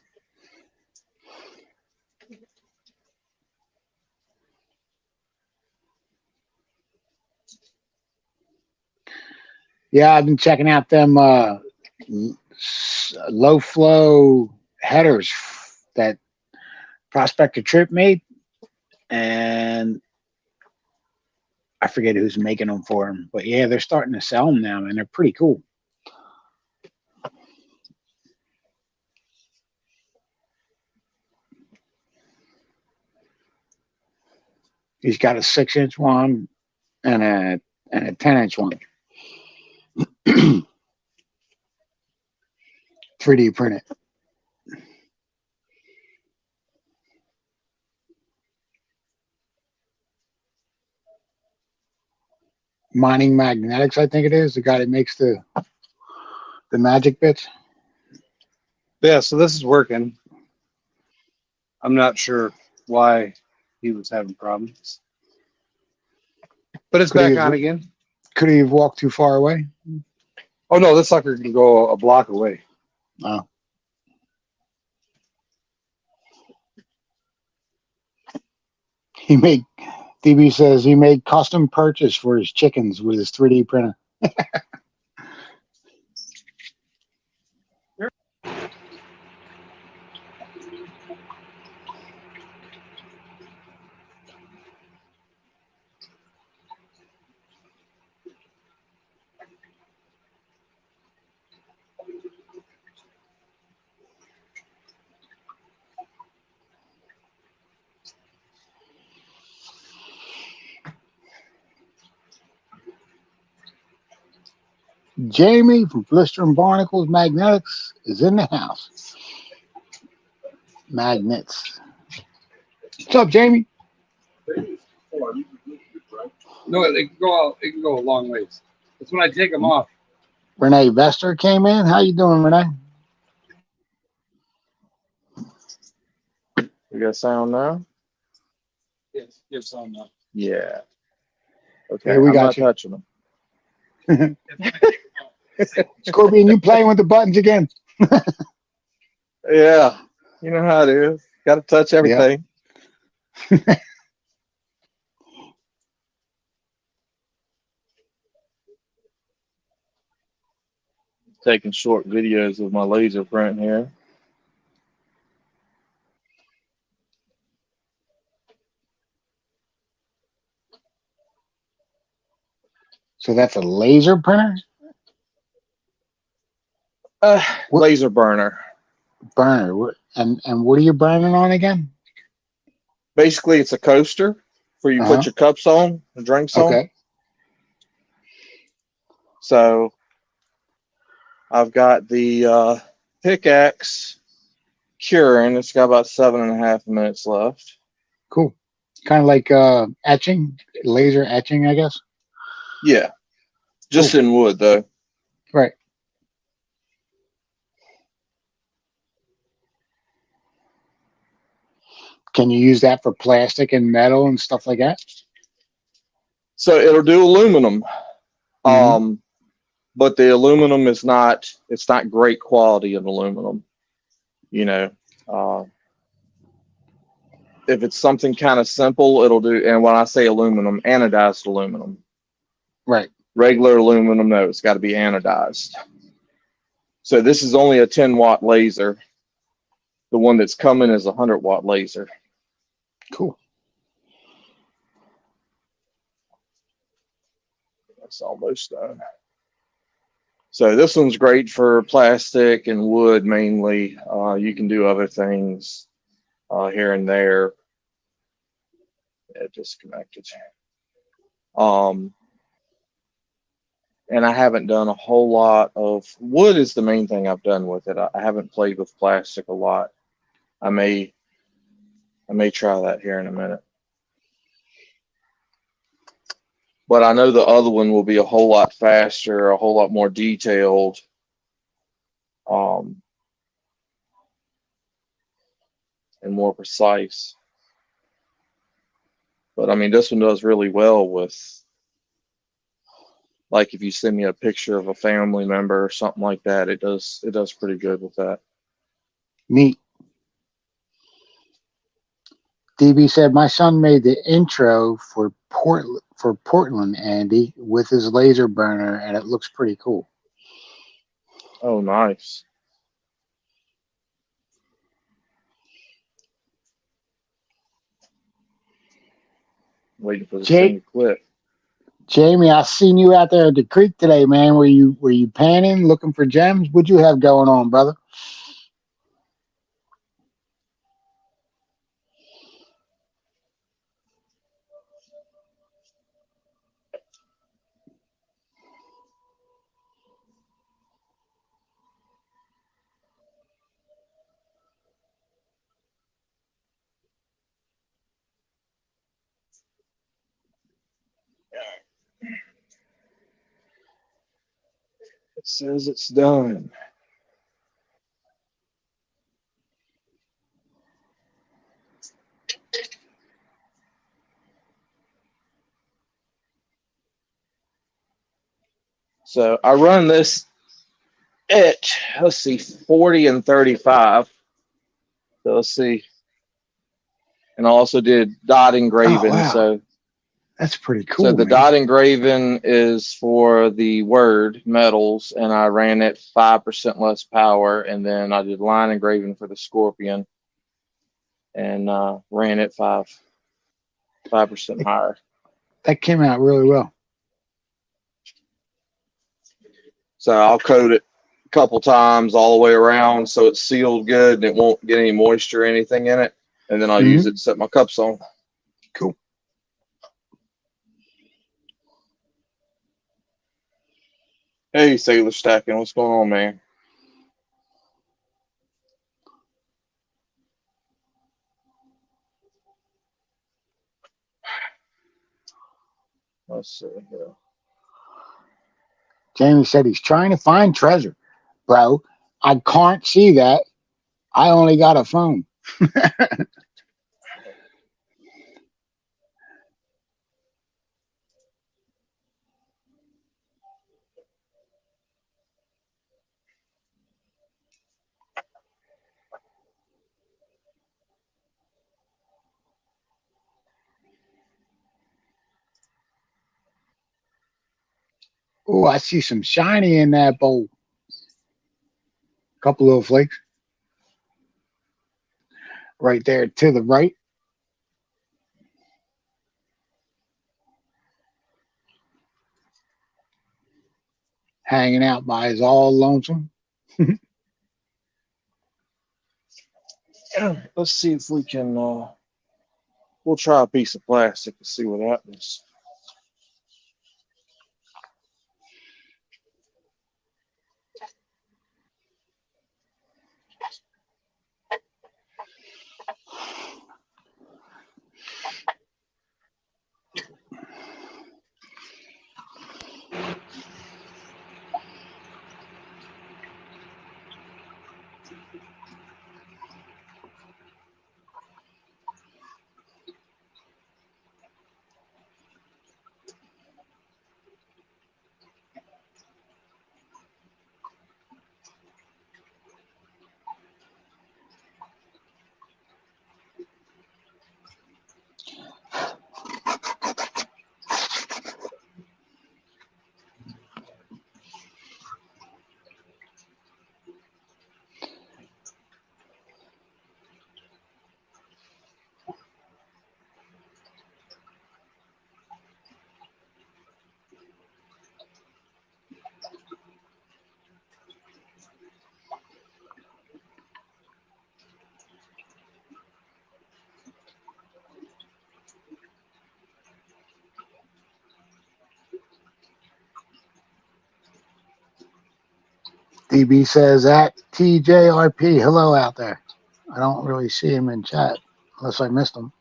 Yeah, I've been checking out them low flow headers that Prospector Trip made, and I forget who's making them for him, but yeah, they're starting to sell them now, and they're pretty cool. He's got a 6-inch one and a 10-inch one. 3D printed. Mining Magnetics, I think it is, the guy that makes the magic bits. Yeah, so this is working. I'm not sure why he was having problems. But it's Could back he- on again. Could he have walked too far away? Oh no, this sucker can go a block away. Oh. He made, DB says he made custom purchase for his chickens with his 3D printer. Jamie from Blister and Barnacles Magnetics is in the house. Magnets. What's up, Jamie? No, it can go out. It can go a long ways. It's when I take them off. Renee Vester came in. How you doing, Renee? You got sound now? Yes, give some. Yeah. Okay. Here we I'm got not you. touching them. Scorpion, you playing with the buttons again? Yeah. You know how it is. Got to touch everything. Taking short videos of my laser print here. So that's a laser printer? What- Laser burner. Burner. And what are you burning on again? Basically, it's a coaster for you Uh-huh. put your cups on, the drinks on. Okay. So I've got the pickaxe curing. It's got about 7.5 minutes left. Cool. Kind of like etching, laser etching, I guess. Yeah. Just in wood, though. Right. Can you use that for plastic and metal and stuff like that? So it'll do aluminum. Mhm. But the aluminum is not, it's not great quality of aluminum. You know, if it's something kind of simple, it'll do. And when I say aluminum, anodized aluminum. Right. Regular aluminum, no, it's got to be anodized. So this is only a 10-watt laser. The one that's coming is a 100-watt laser. Cool. That's almost done. So this one's great for plastic and wood mainly. You can do other things here and there. It disconnected. And I haven't done a whole lot of wood is the main thing I've done with it. I haven't played with plastic a lot. I may try that here in a minute. But I know the other one will be a whole lot faster, a whole lot more detailed. And more precise. But I mean, this one does really well with, like, if you send me a picture of a family member or something like that, it does pretty good with that. Neat. DB said my son made the intro for Portland, Andy, with his laser burner, and it looks pretty cool. Oh, nice. Waiting for the Jake? thing to clip. Jamie, I seen you out there at the creek today, man. Were you panning, looking for gems? What'd you have going on, brother? It says it's done. So I run this at, let's see, 40 and 35. So let's see. And I also did dot engraving. Oh, wow. So That's pretty cool. so the man. dot engraving is for the word metals, and I ran it 5% less power, and then I did line engraving for the scorpion, and ran it 5% higher. That came out really well. So I'll coat it a couple times all the way around so it's sealed good and it won't get any moisture or anything in it, and then I'll use it to set my cups on. Cool. Hey, Sailor Stacking, what's going on, man? Let's see here. Jamie said he's trying to find treasure. Bro, I can't see that. I only got a phone. Oh, I see some shiny in that bowl. Couple little flakes. Right there to the right. Hanging out by his all lonesome. Yeah, let's see if we can, we'll try a piece of plastic and see what happens. DB says at TJRP. Hello out there. I don't really see him in chat unless I missed him.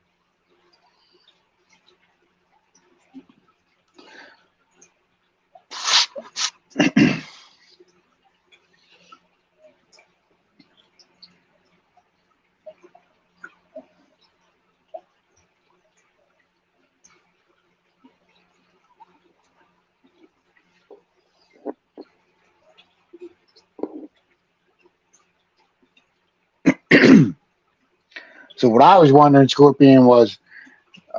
So what I was wondering, Scorpion, was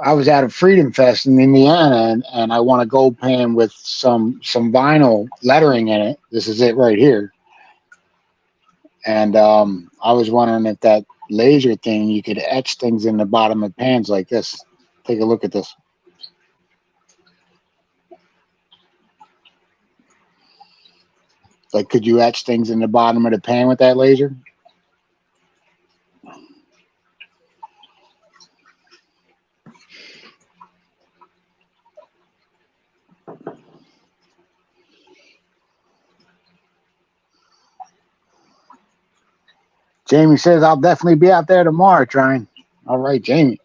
I was at a Freedom Fest in Indiana, and I want a gold pan with some vinyl lettering in it. This is it right here. And I was wondering if that laser thing, you could etch things in the bottom of pans like this. Take a look at this. Like, could you etch things in the bottom of the pan with that laser? Jamie says, I'll definitely be out there tomorrow trying. All right, Jamie.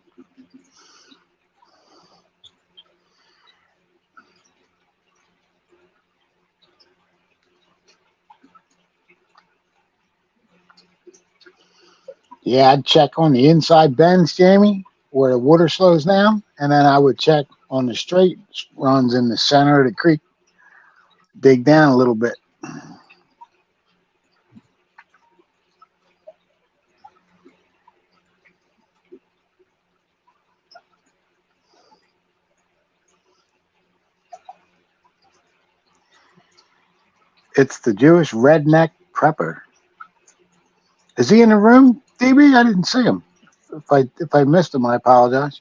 Yeah, I'd check on the inside bends, Jamie, where the water slows down, and then I would check on the straight runs in the center of the creek. Dig down a little bit. It's the Jewish redneck prepper. Is he in the room, DB? I didn't see him. If I missed him, I apologize.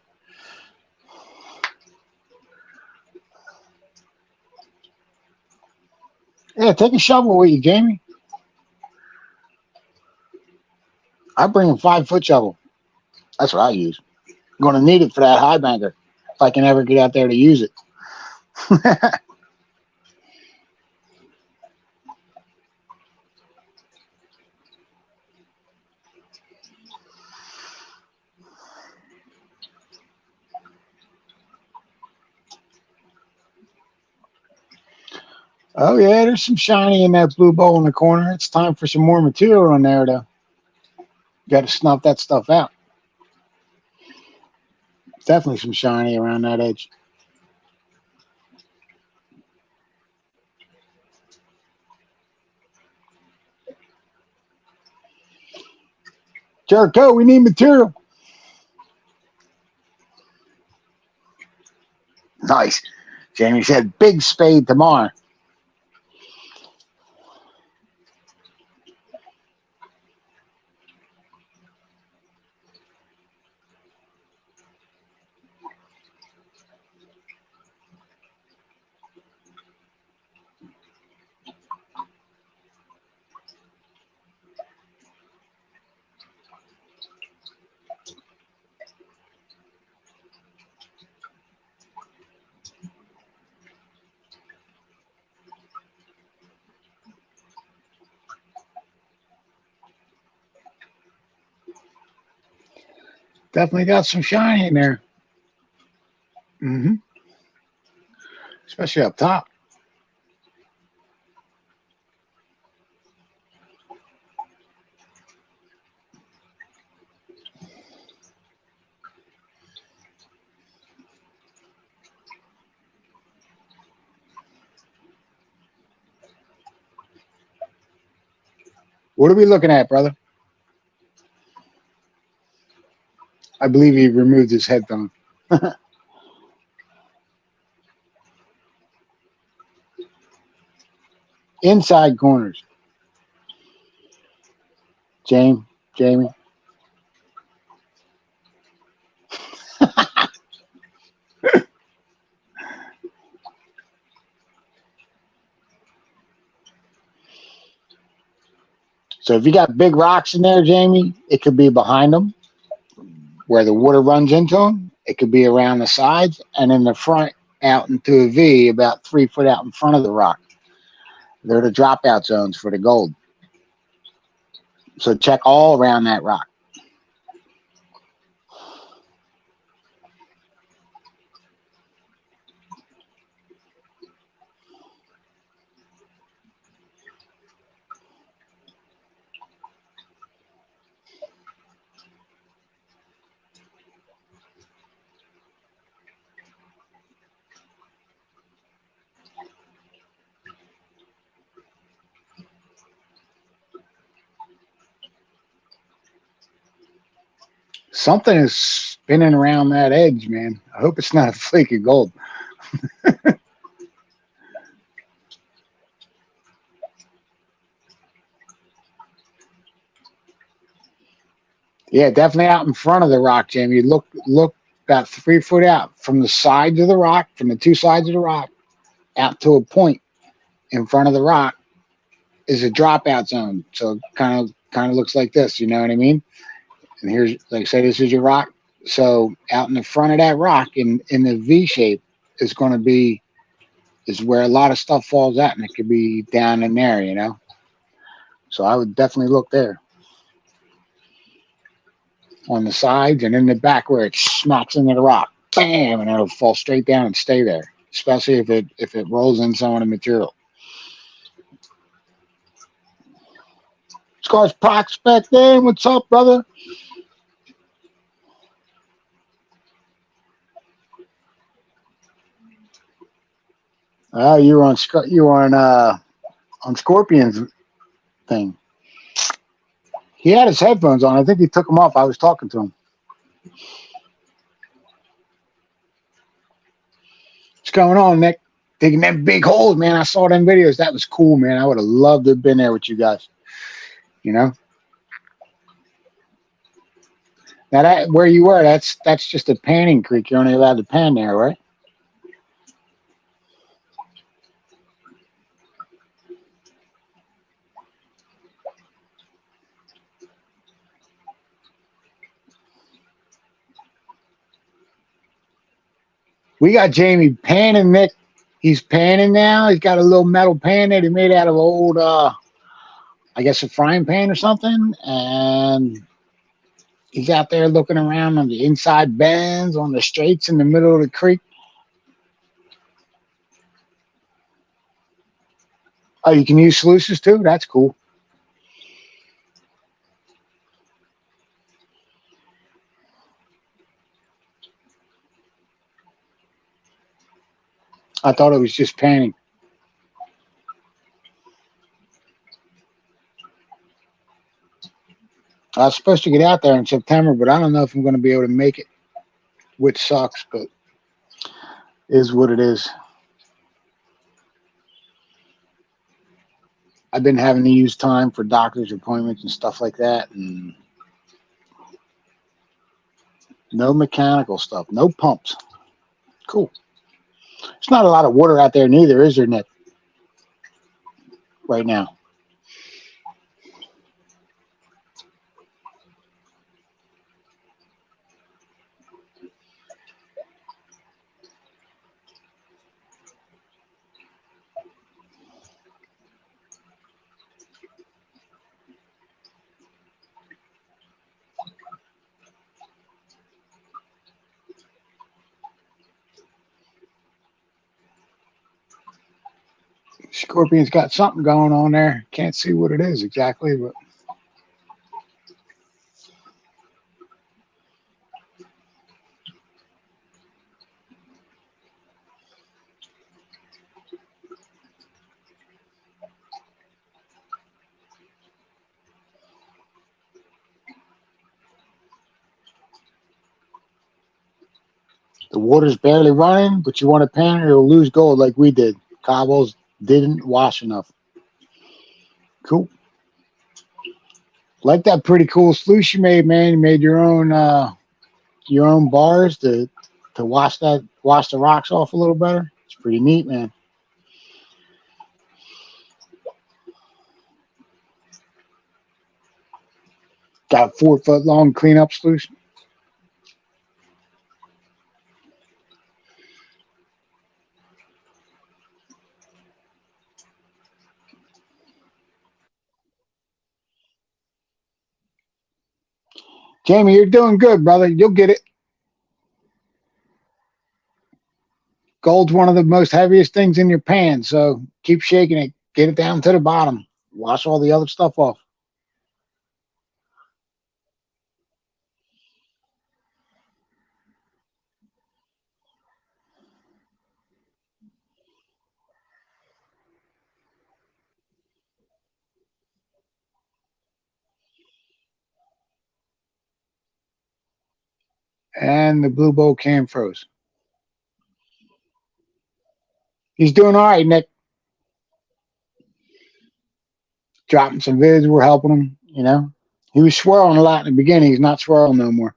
Yeah, take a shovel with you, Jamie. I bring a 5-foot shovel. That's what I use. I'm going to need it for that high banker if I can ever get out there to use it. Oh, yeah, there's some shiny in that blue bowl in the corner. It's time for some more material in there, though. Got to snuff that stuff out. Definitely some shiny around that edge. Jericho, we need material. Nice. Jamie said, big spade tomorrow. Definitely got some shiny in there. Mm-hmm. Especially up top. What are we looking at, brother? I believe he removed his headphone. Inside corners. Jamie. So if you got big rocks in there, Jamie, it could be behind them where the water runs into them. It could be around the sides and in the front out into a V about 3 foot out in front of the rock. They're the dropout zones for the gold. So check all around that rock. Something is spinning around that edge, man. I hope it's not a flake of gold. Yeah, definitely out in front of the rock, Jamie. Look about 3 foot out from the sides of the rock, from the two sides of the rock, out to a point in front of the rock is a dropout zone. So kind of looks like this, you know what I mean? And here's, like I said, this is your rock. So out in the front of that rock in the V shape is going to be is where a lot of stuff falls out, and it could be down in there, you know. So I would definitely look there on the sides and in the back where it smacks into the rock, bam, and it'll fall straight down and stay there. Especially if it rolls in some of the material. Scars prospecting, what's up, brother? Oh, you were on Scorpion's thing. He had his headphones on. I think he took them off. I was talking to him. What's going on, Nick? Digging them big holes, man. I saw them videos. That was cool, man. I would have loved to have been there with you guys. You know. Now that where you were, that's just a panning creek. You're only allowed to pan there, right? We got Jamie panning, Nick. He's panning now. He's got a little metal pan that he made out of old, I guess a frying pan or something, and he's out there looking around on the inside bends, on the straights in the middle of the creek. Oh, you can use sluices too? That's cool. I thought it was just panning. I was supposed to get out there in September, but I don't know if I'm going to be able to make it, which sucks, but is what it is. I've been having to use time for doctor's appointments and stuff like that, and no mechanical stuff, no pumps. Cool. There's not a lot of water out there neither, is there, Nick? Right now. Scorpion's got something going on there. Can't see what it is exactly, but the water's barely running, but you want to pan it, it'll lose gold like we did. Cobbles didn't wash enough. Cool. Like that pretty cool sluice you made, man. You made your own bars to wash the rocks off a little better. It's pretty neat, man. Got a 4 foot long cleanup sluice. Jamie, you're doing good, brother. You'll get it. Gold's one of the most heaviest things in your pan, so keep shaking it. Get it down to the bottom. Wash all the other stuff off. And the Blue Bowl cam froze. He's doing all right, Nick. Dropping some vids. We're helping him, you know. He was swirling a lot in the beginning. He's not swirling no more.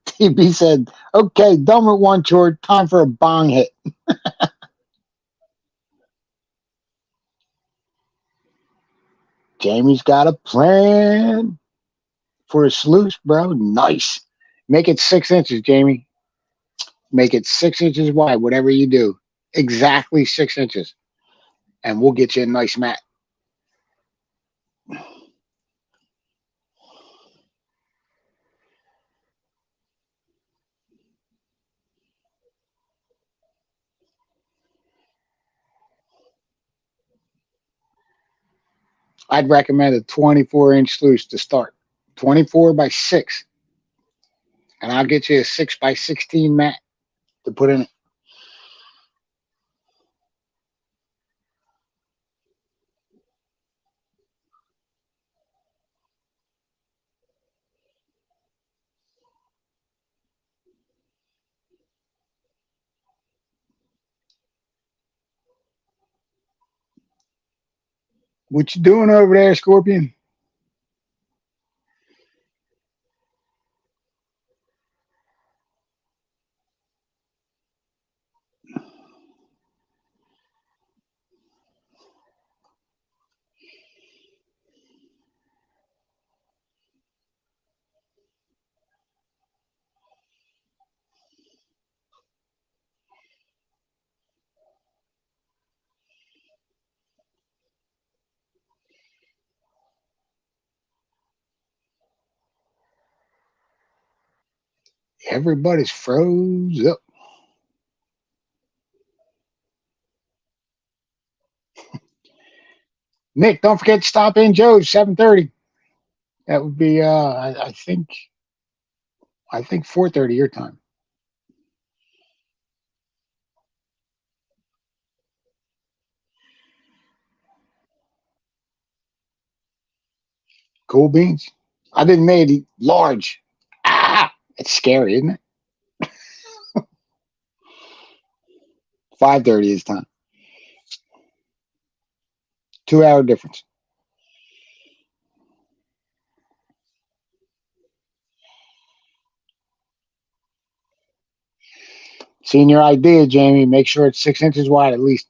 TB said, okay, done with one chore. Time for a bong hit. Jamie's got a plan for a sluice, bro. Nice. Make it 6 inches, Jamie. Make it 6 inches wide, whatever you do. Exactly 6 inches. And we'll get you a nice mat. I'd recommend a 24-inch sluice to start. 24 by 6. And I'll get you a 6 by 16 mat to put in it. What you doing over there, Scorpion? Everybody's froze up. Nick, don't forget to stop in Joe's 7:30. That would be I think 4:30 your time. Cool beans. I've been made large. Ah, it's scary, isn't it? 5:30 is time. 2 hour difference. Seeing your idea, Jamie. Make sure it's 6 inches wide at least.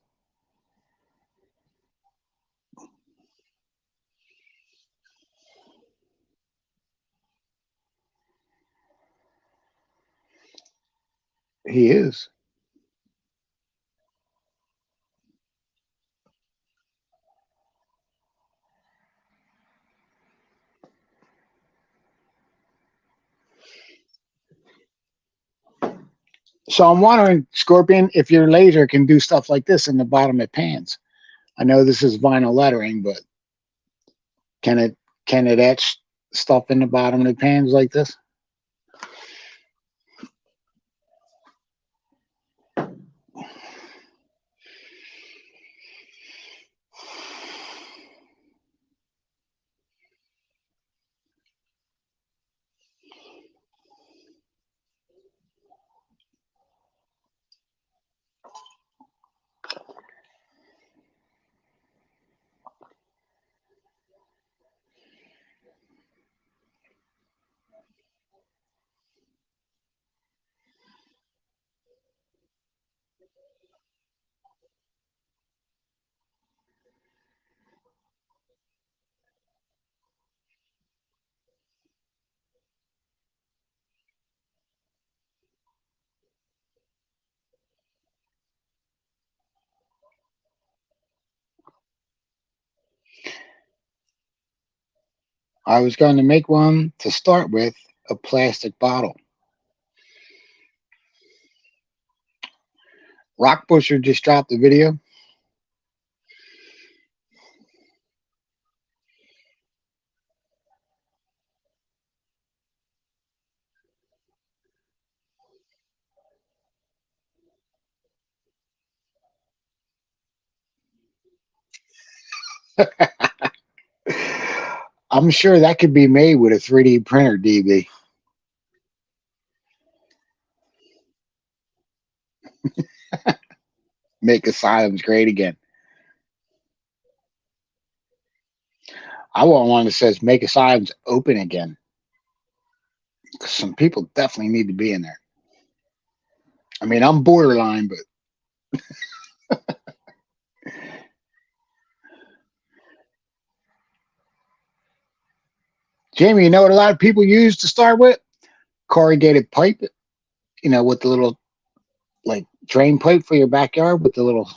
He is. So I'm wondering, Scorpion, if your laser can do stuff like this in the bottom of pans. I know this is vinyl lettering, but can it etch stuff in the bottom of the pans like this? I was going to make one to start with, a plastic bottle. Rock Busher just dropped a video. I'm sure that could be made with a 3D printer, DB. Make asylums great again. I want one that says make asylums open again. 'Cause some people definitely need to be in there. I mean, I'm borderline, but Jamie, you know what a lot of people use to start with? Corrugated pipe, with the little like drain pipe for your backyard with the little,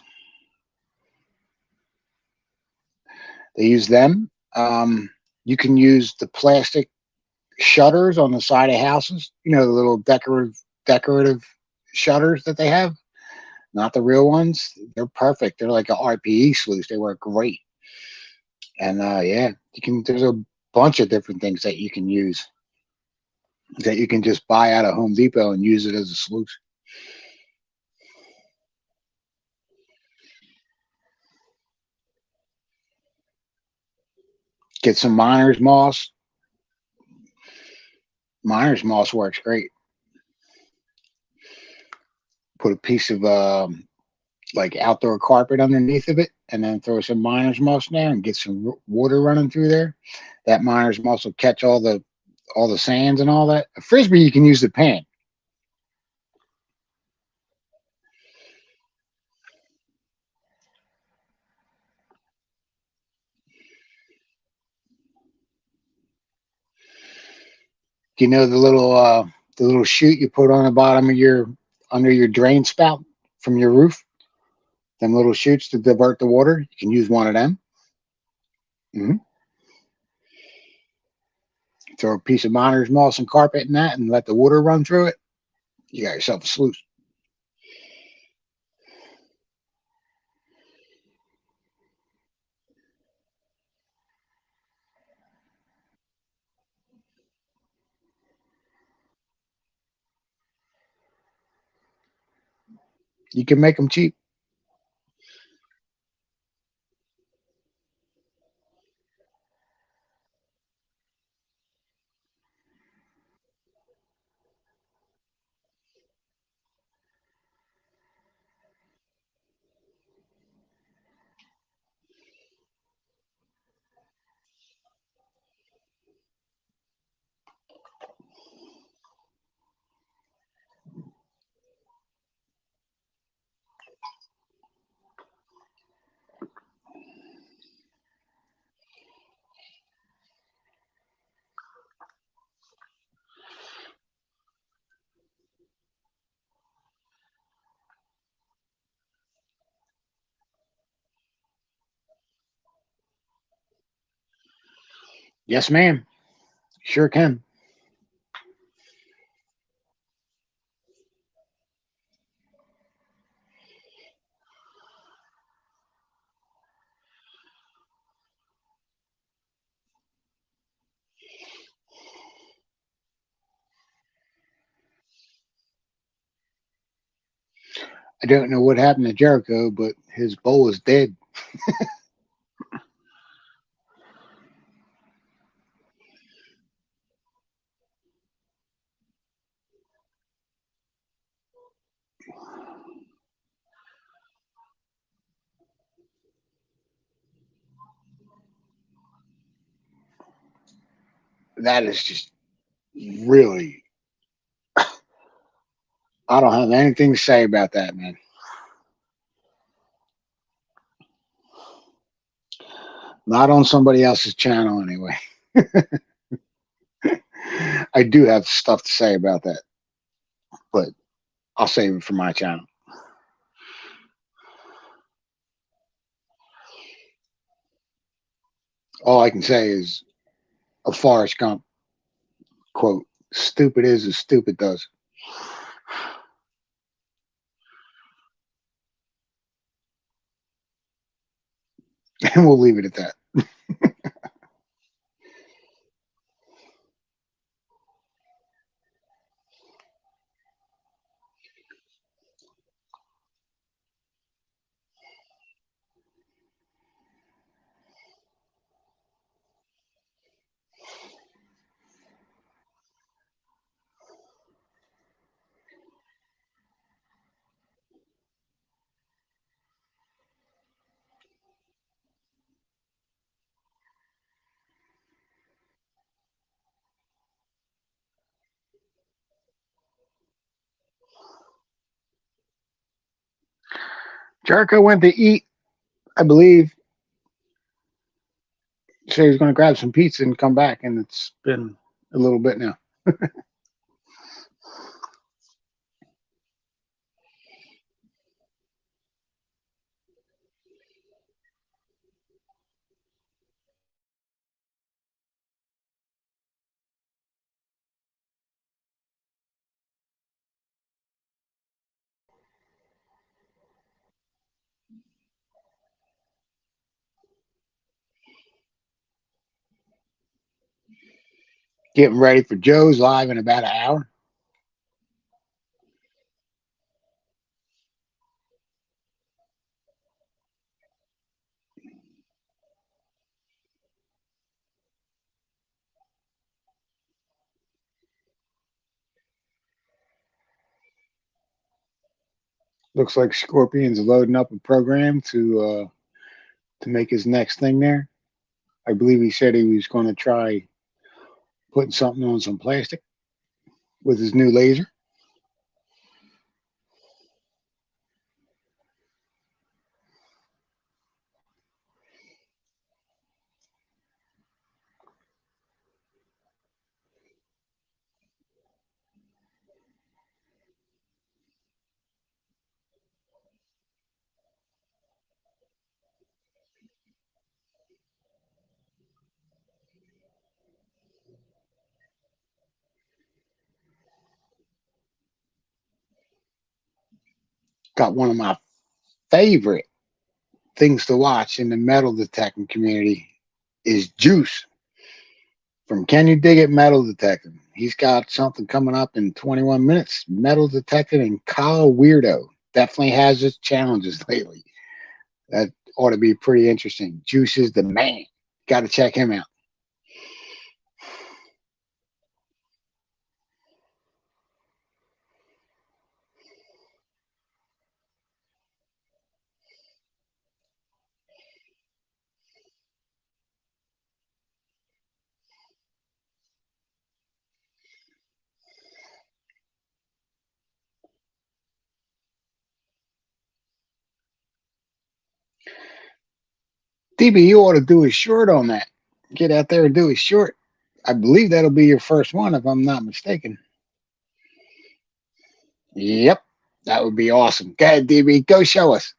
they use them. You can use the plastic shutters on the side of houses, the little decorative shutters that they have, not the real ones. They're perfect. They're like a RPE sluice. They work great. And yeah, there's a bunch of different things that you can use that you can just buy out of Home Depot and use it as a sluice. Get some miner's moss. Miner's moss works great. Put a piece of like outdoor carpet underneath of it, and then throw some miner's moss down and get some water running through there. That miner's moss will catch all the sands and all that. A frisbee, you can use the pan. You know the little chute you put on the bottom of your under your drain spout from your roof? Them little chutes to divert the water. You can use one of them. hmm Throw a piece of miner's moss and carpet in that and let the water run through it. You got yourself a sluice. You can make them cheap. Yes, ma'am. Sure can. I don't know what happened to Jericho, but his bowl is dead. That is just really. I don't have anything to say about that, man. Not on somebody else's channel, anyway. I do have stuff to say about that, but I'll save it for my channel. All I can say is a Forrest Gump quote: "Stupid is as stupid does." And we'll leave it at that. Jericho went to eat, I believe. Said he was going to grab some pizza and come back, and it's been a little bit now. Getting ready for Joe's live in about an hour. Looks like Scorpion's loading up a program to make his next thing there. I believe he said he was going to try putting something on some plastic with his new laser. Got one of my favorite things to watch in the metal detecting community is Juice from Can You Dig It Metal Detecting. He's got something coming up in 21 minutes. Metal detecting and Kyle Weirdo definitely has its challenges lately. That ought to be pretty interesting. Juice is the man. Got to check him out. DB, you ought to do a short on that. Get out there and do a short. I believe that'll be your first one, if I'm not mistaken. Yep, that would be awesome. Go ahead, DB. Go show us.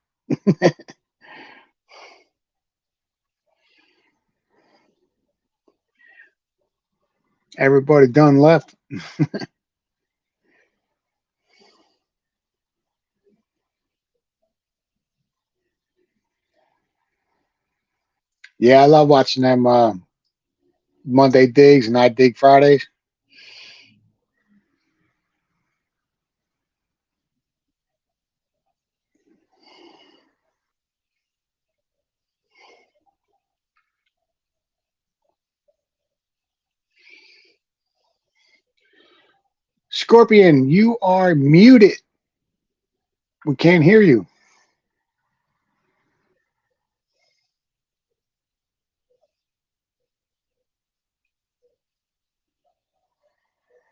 Everybody done left. Yeah, I love watching them Monday digs and I dig Fridays. Scorpion, you are muted. We can't hear you.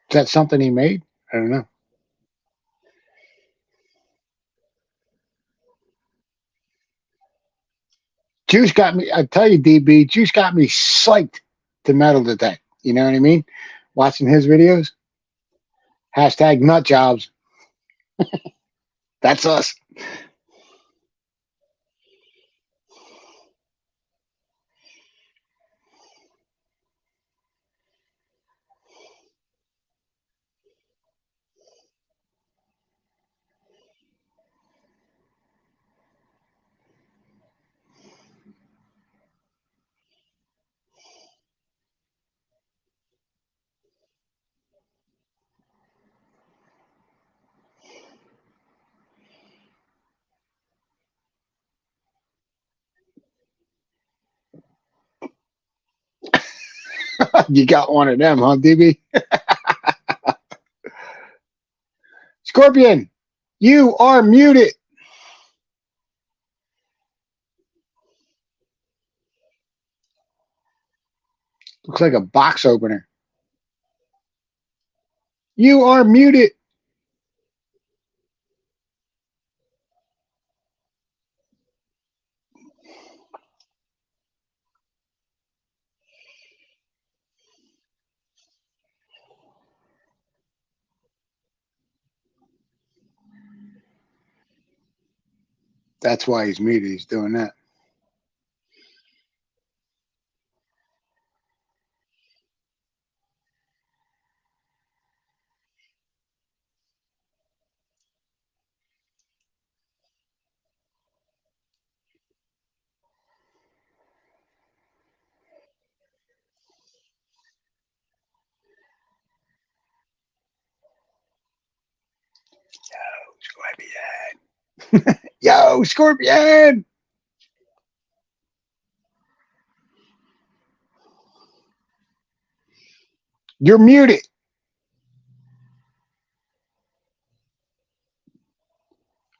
Is that something he made? I don't know. Juice got me. I tell you, DB, Juice got me psyched to metal detect. You know what I mean? Watching his videos. Hashtag nut jobs. That's us. You got one of them, huh, DB? Scorpion, you are muted. Looks like a box opener. You are muted. That's why he's muted. He's doing that. Scorpion. Yo, Scorpion. You're muted.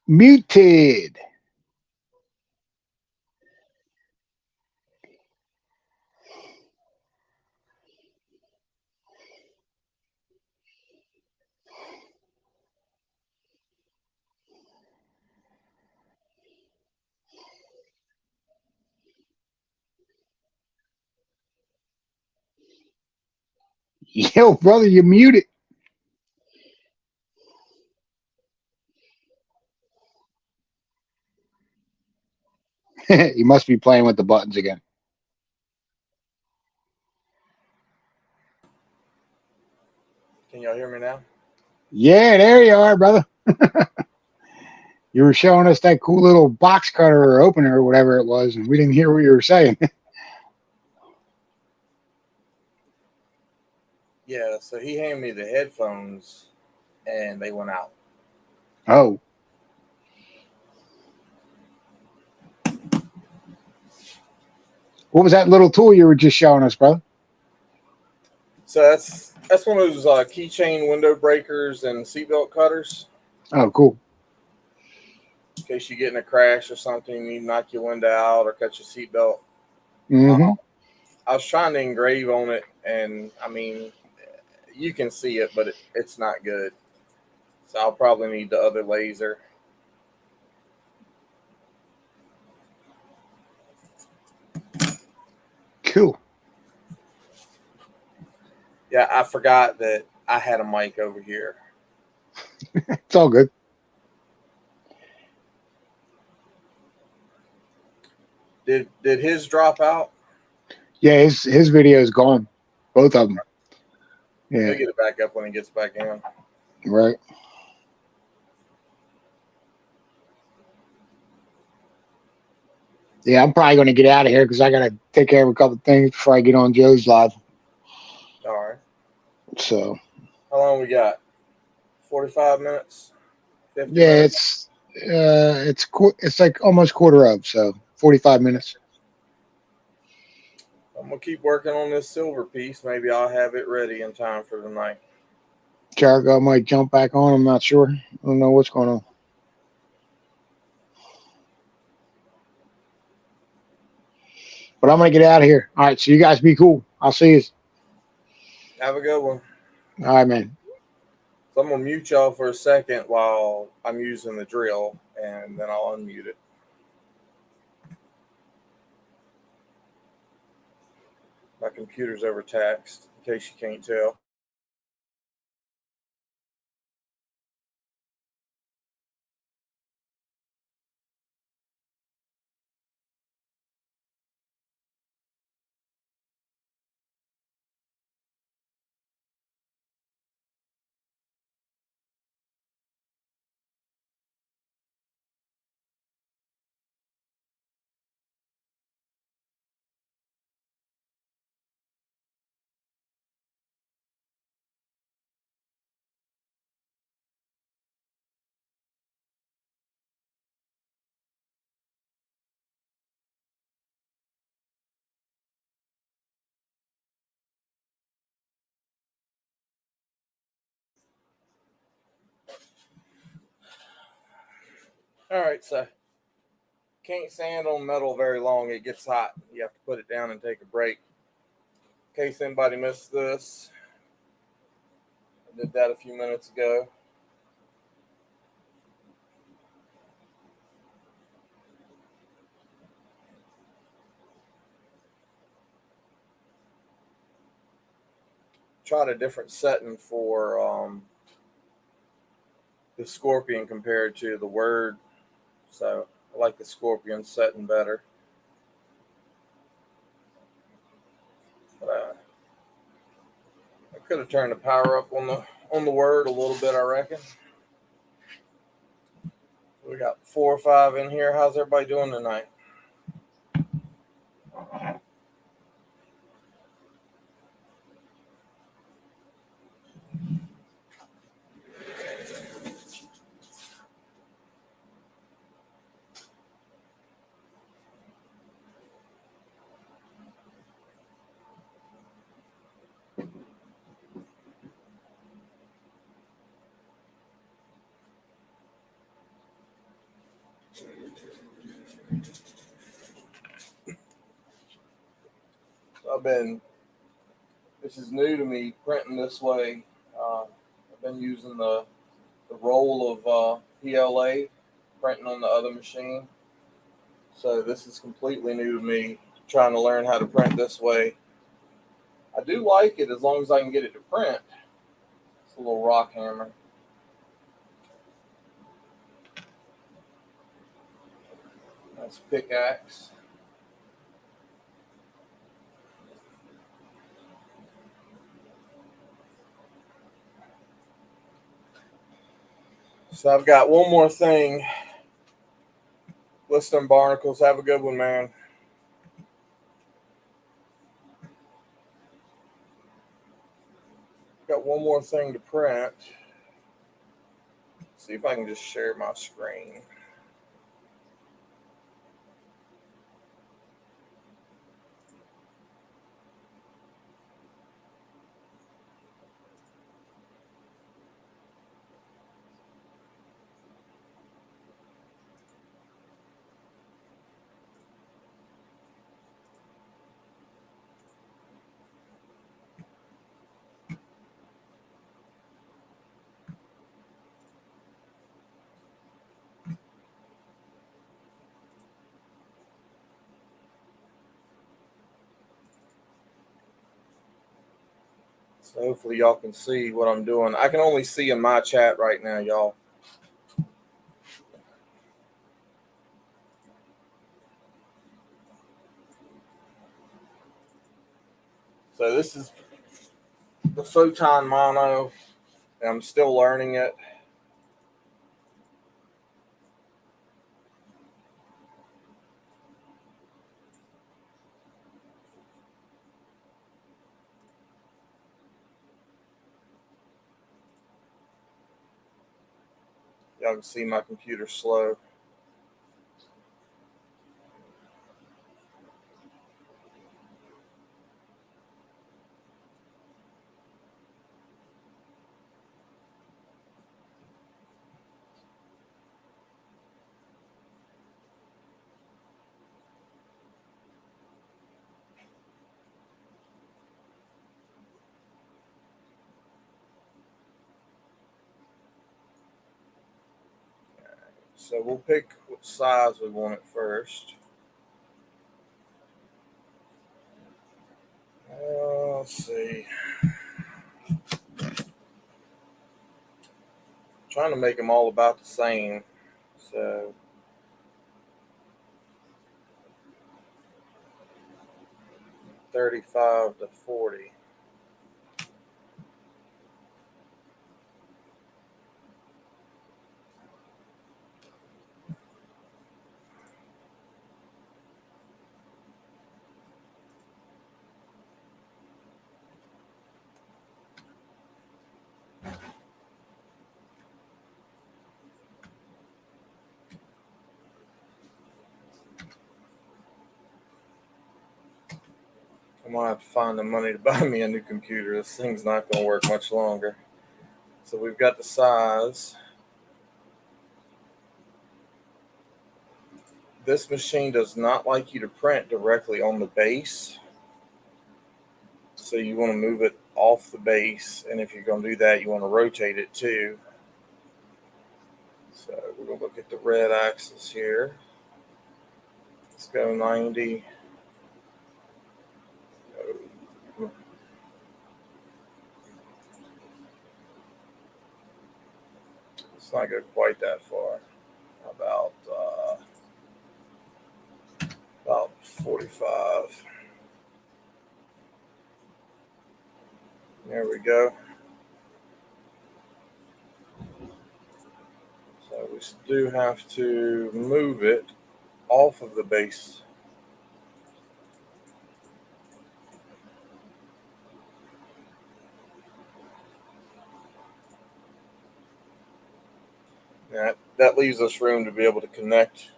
Muted. Yo, brother, you're muted. You must be playing with the buttons again. Can y'all hear me now? Yeah, there you are, brother. You were showing us that cool little box cutter or opener or whatever it was, and we didn't hear what you were saying. Yeah, so he handed me the headphones and they went out. Oh. What was that little tool you were just showing us, brother? So that's one of those keychain window breakers and seatbelt cutters. Oh, cool. In case you get in a crash or something, you knock your window out or cut your seatbelt. Mm-hmm. I was trying to engrave on it, and I mean, you can see it, but it's not good. So I'll probably need the other laser. Cool. Yeah, I forgot that I had a mic over here. It's all good. Did his drop out? Yeah, his video is gone. Both of them. Yeah, He'll get it back up when he gets back in. right. Yeah, I'm probably going to get out of here because I got to take care of a couple things before I get on Joe's live. All right. So, How long we got? 45 minutes? 50 yeah, minutes? it's like almost quarter of, so 45 minutes. I'm going to keep working on this silver piece. Maybe I'll have it ready in time for tonight. Jericho might jump back on. I'm not sure. I don't know what's going on. But I'm going to get out of here. All right, so you guys be cool. I'll see you. Have a good one. All right, man. So I'm going to mute y'all for a second while I'm using the drill, and then I'll unmute it. My computer's overtaxed, in case you can't tell. All right, so can't stand on metal very long. It gets hot. You have to put it down and take a break. In case anybody missed this, I did that a few minutes ago. Tried a different setting for the Scorpion compared to the Word. So I like the Scorpion setting better. But I could have turned the power up on the Word a little bit, I reckon. We got 4 or 5 in here. How's everybody doing tonight? This is new to me, printing this way. I've been using the roll of PLA, printing on the other machine. So this is completely new to me, trying to learn how to print this way. I do like it as long as I can get it to print. It's a little rock hammer. That's pickaxe. So I've got one more thing. Western Barnacles, have a good one, man. Got one more thing to print. See if I can just share my screen. So hopefully y'all can see what I'm doing. I can only see in my chat right now, y'all. So this is the Photon Mono. I'm still learning it. Y'all can see my computer slow. So we'll pick what size we want it first. Let's see. Trying to make them all about the same. So 35 to 40. I'm gonna have to find the money to buy me a new computer. This thing's not gonna work much longer. So we've got the size. This machine does not like you to print directly on the base. So you want to move it off the base. And if you're going to do that, you want to rotate it too. So we're going to look at the red axis here. Let's go 90. Let's not go quite that far. How about 45. There we go. So we do have to move it off of the base. That leaves us room to be able to connect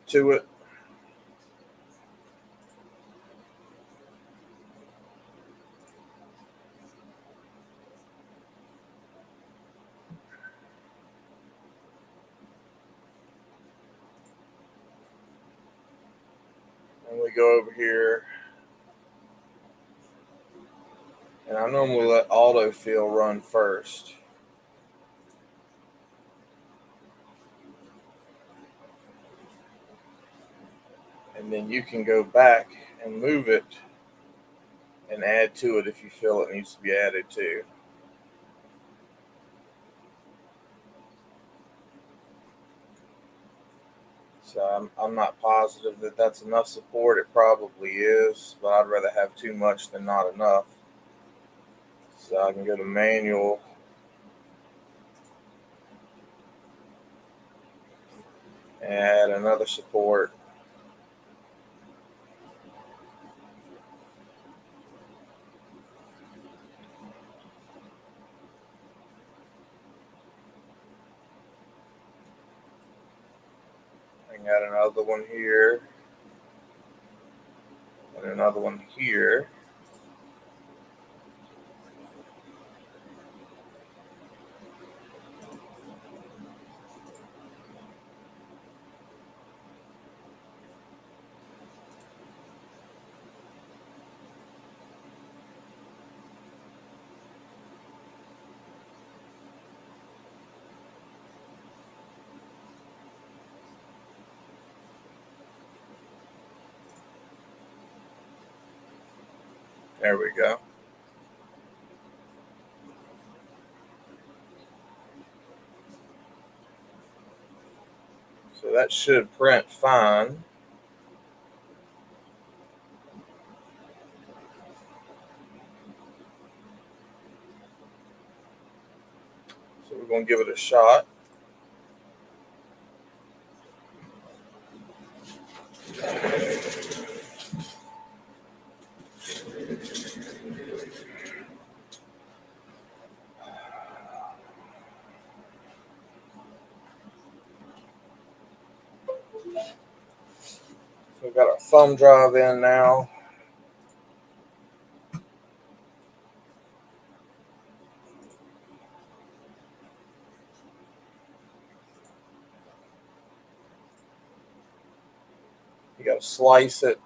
to it. And we go over here. And I normally let autofill run first. And then you can go back and move it and add to it if you feel it needs to be added to. So I'm not positive that that's enough support. It probably is, but I'd rather have too much than not enough. So I can go to manual. Add another support. I got another one here. And another one here. There we go. So that should print fine. So we're going to give it a shot. So we've got our thumb drive in now. You got to slice it.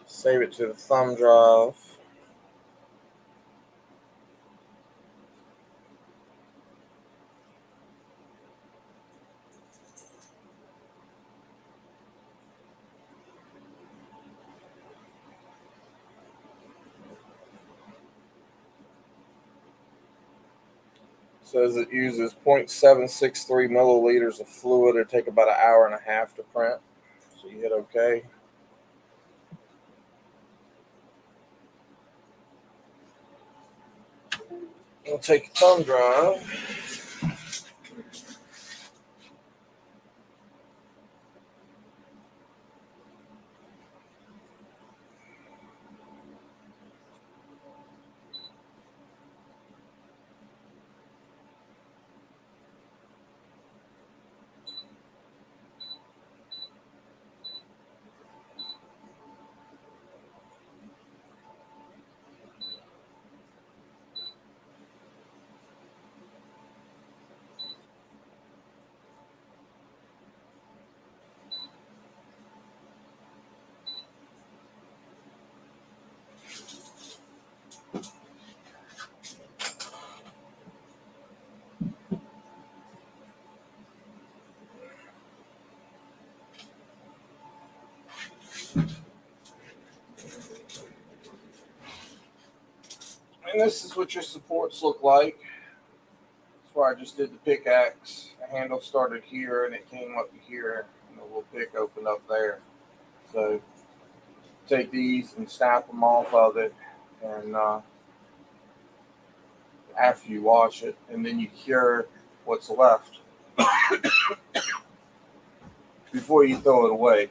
Save it to the thumb drive. Says it uses 0.763 milliliters of fluid. It'll take about an hour and a half to print. So you hit OK. We'll take a thumb drive. And this is what your supports look like. where I just did the pickaxe. The handle started here and it came up to here, and the little pick opened up there. So take these and snap them off of it, and after you wash it, and then you cure what's left before you throw it away.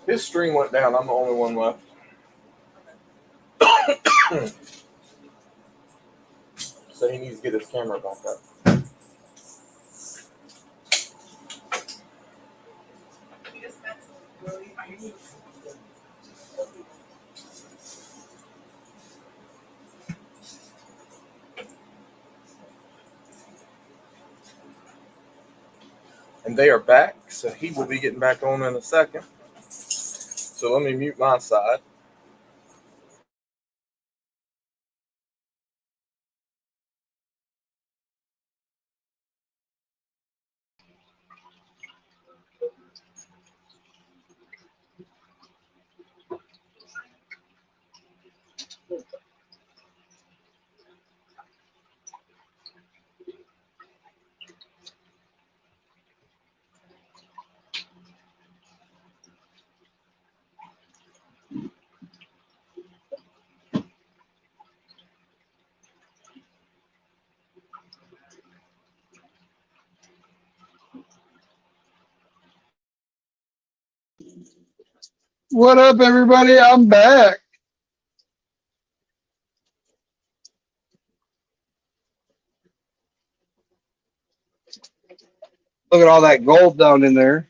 His string went down. I'm the only one left. So he needs to get his camera back up. And they are back, so he will be getting back on in a second. So let me mute my side. What up, everybody? I'm back. Look at all that gold down in there.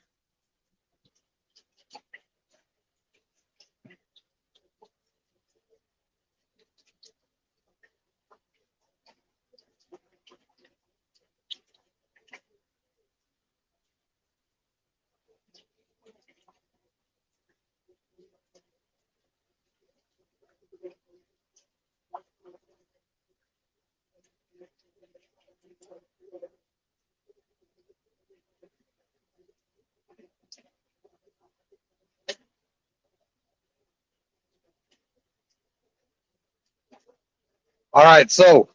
All right, so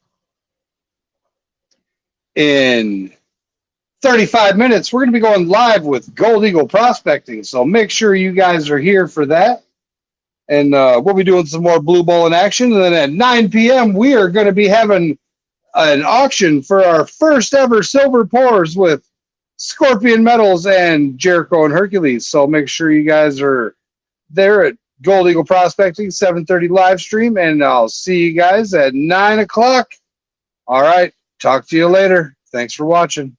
in 35 minutes, we're going to be going live with Gold Eagle Prospecting. So make sure you guys are here for that. And we'll be doing some more blue ball in action. And then at 9 p.m., we are going to be having an auction for our first ever silver pours with Scorpion Metals and Jericho and Hercules. So make sure you guys are there at Gold Eagle Prospecting, 7:30 live stream. And I'll see you guys at 9 o'clock. All right. Talk to you later. Thanks for watching.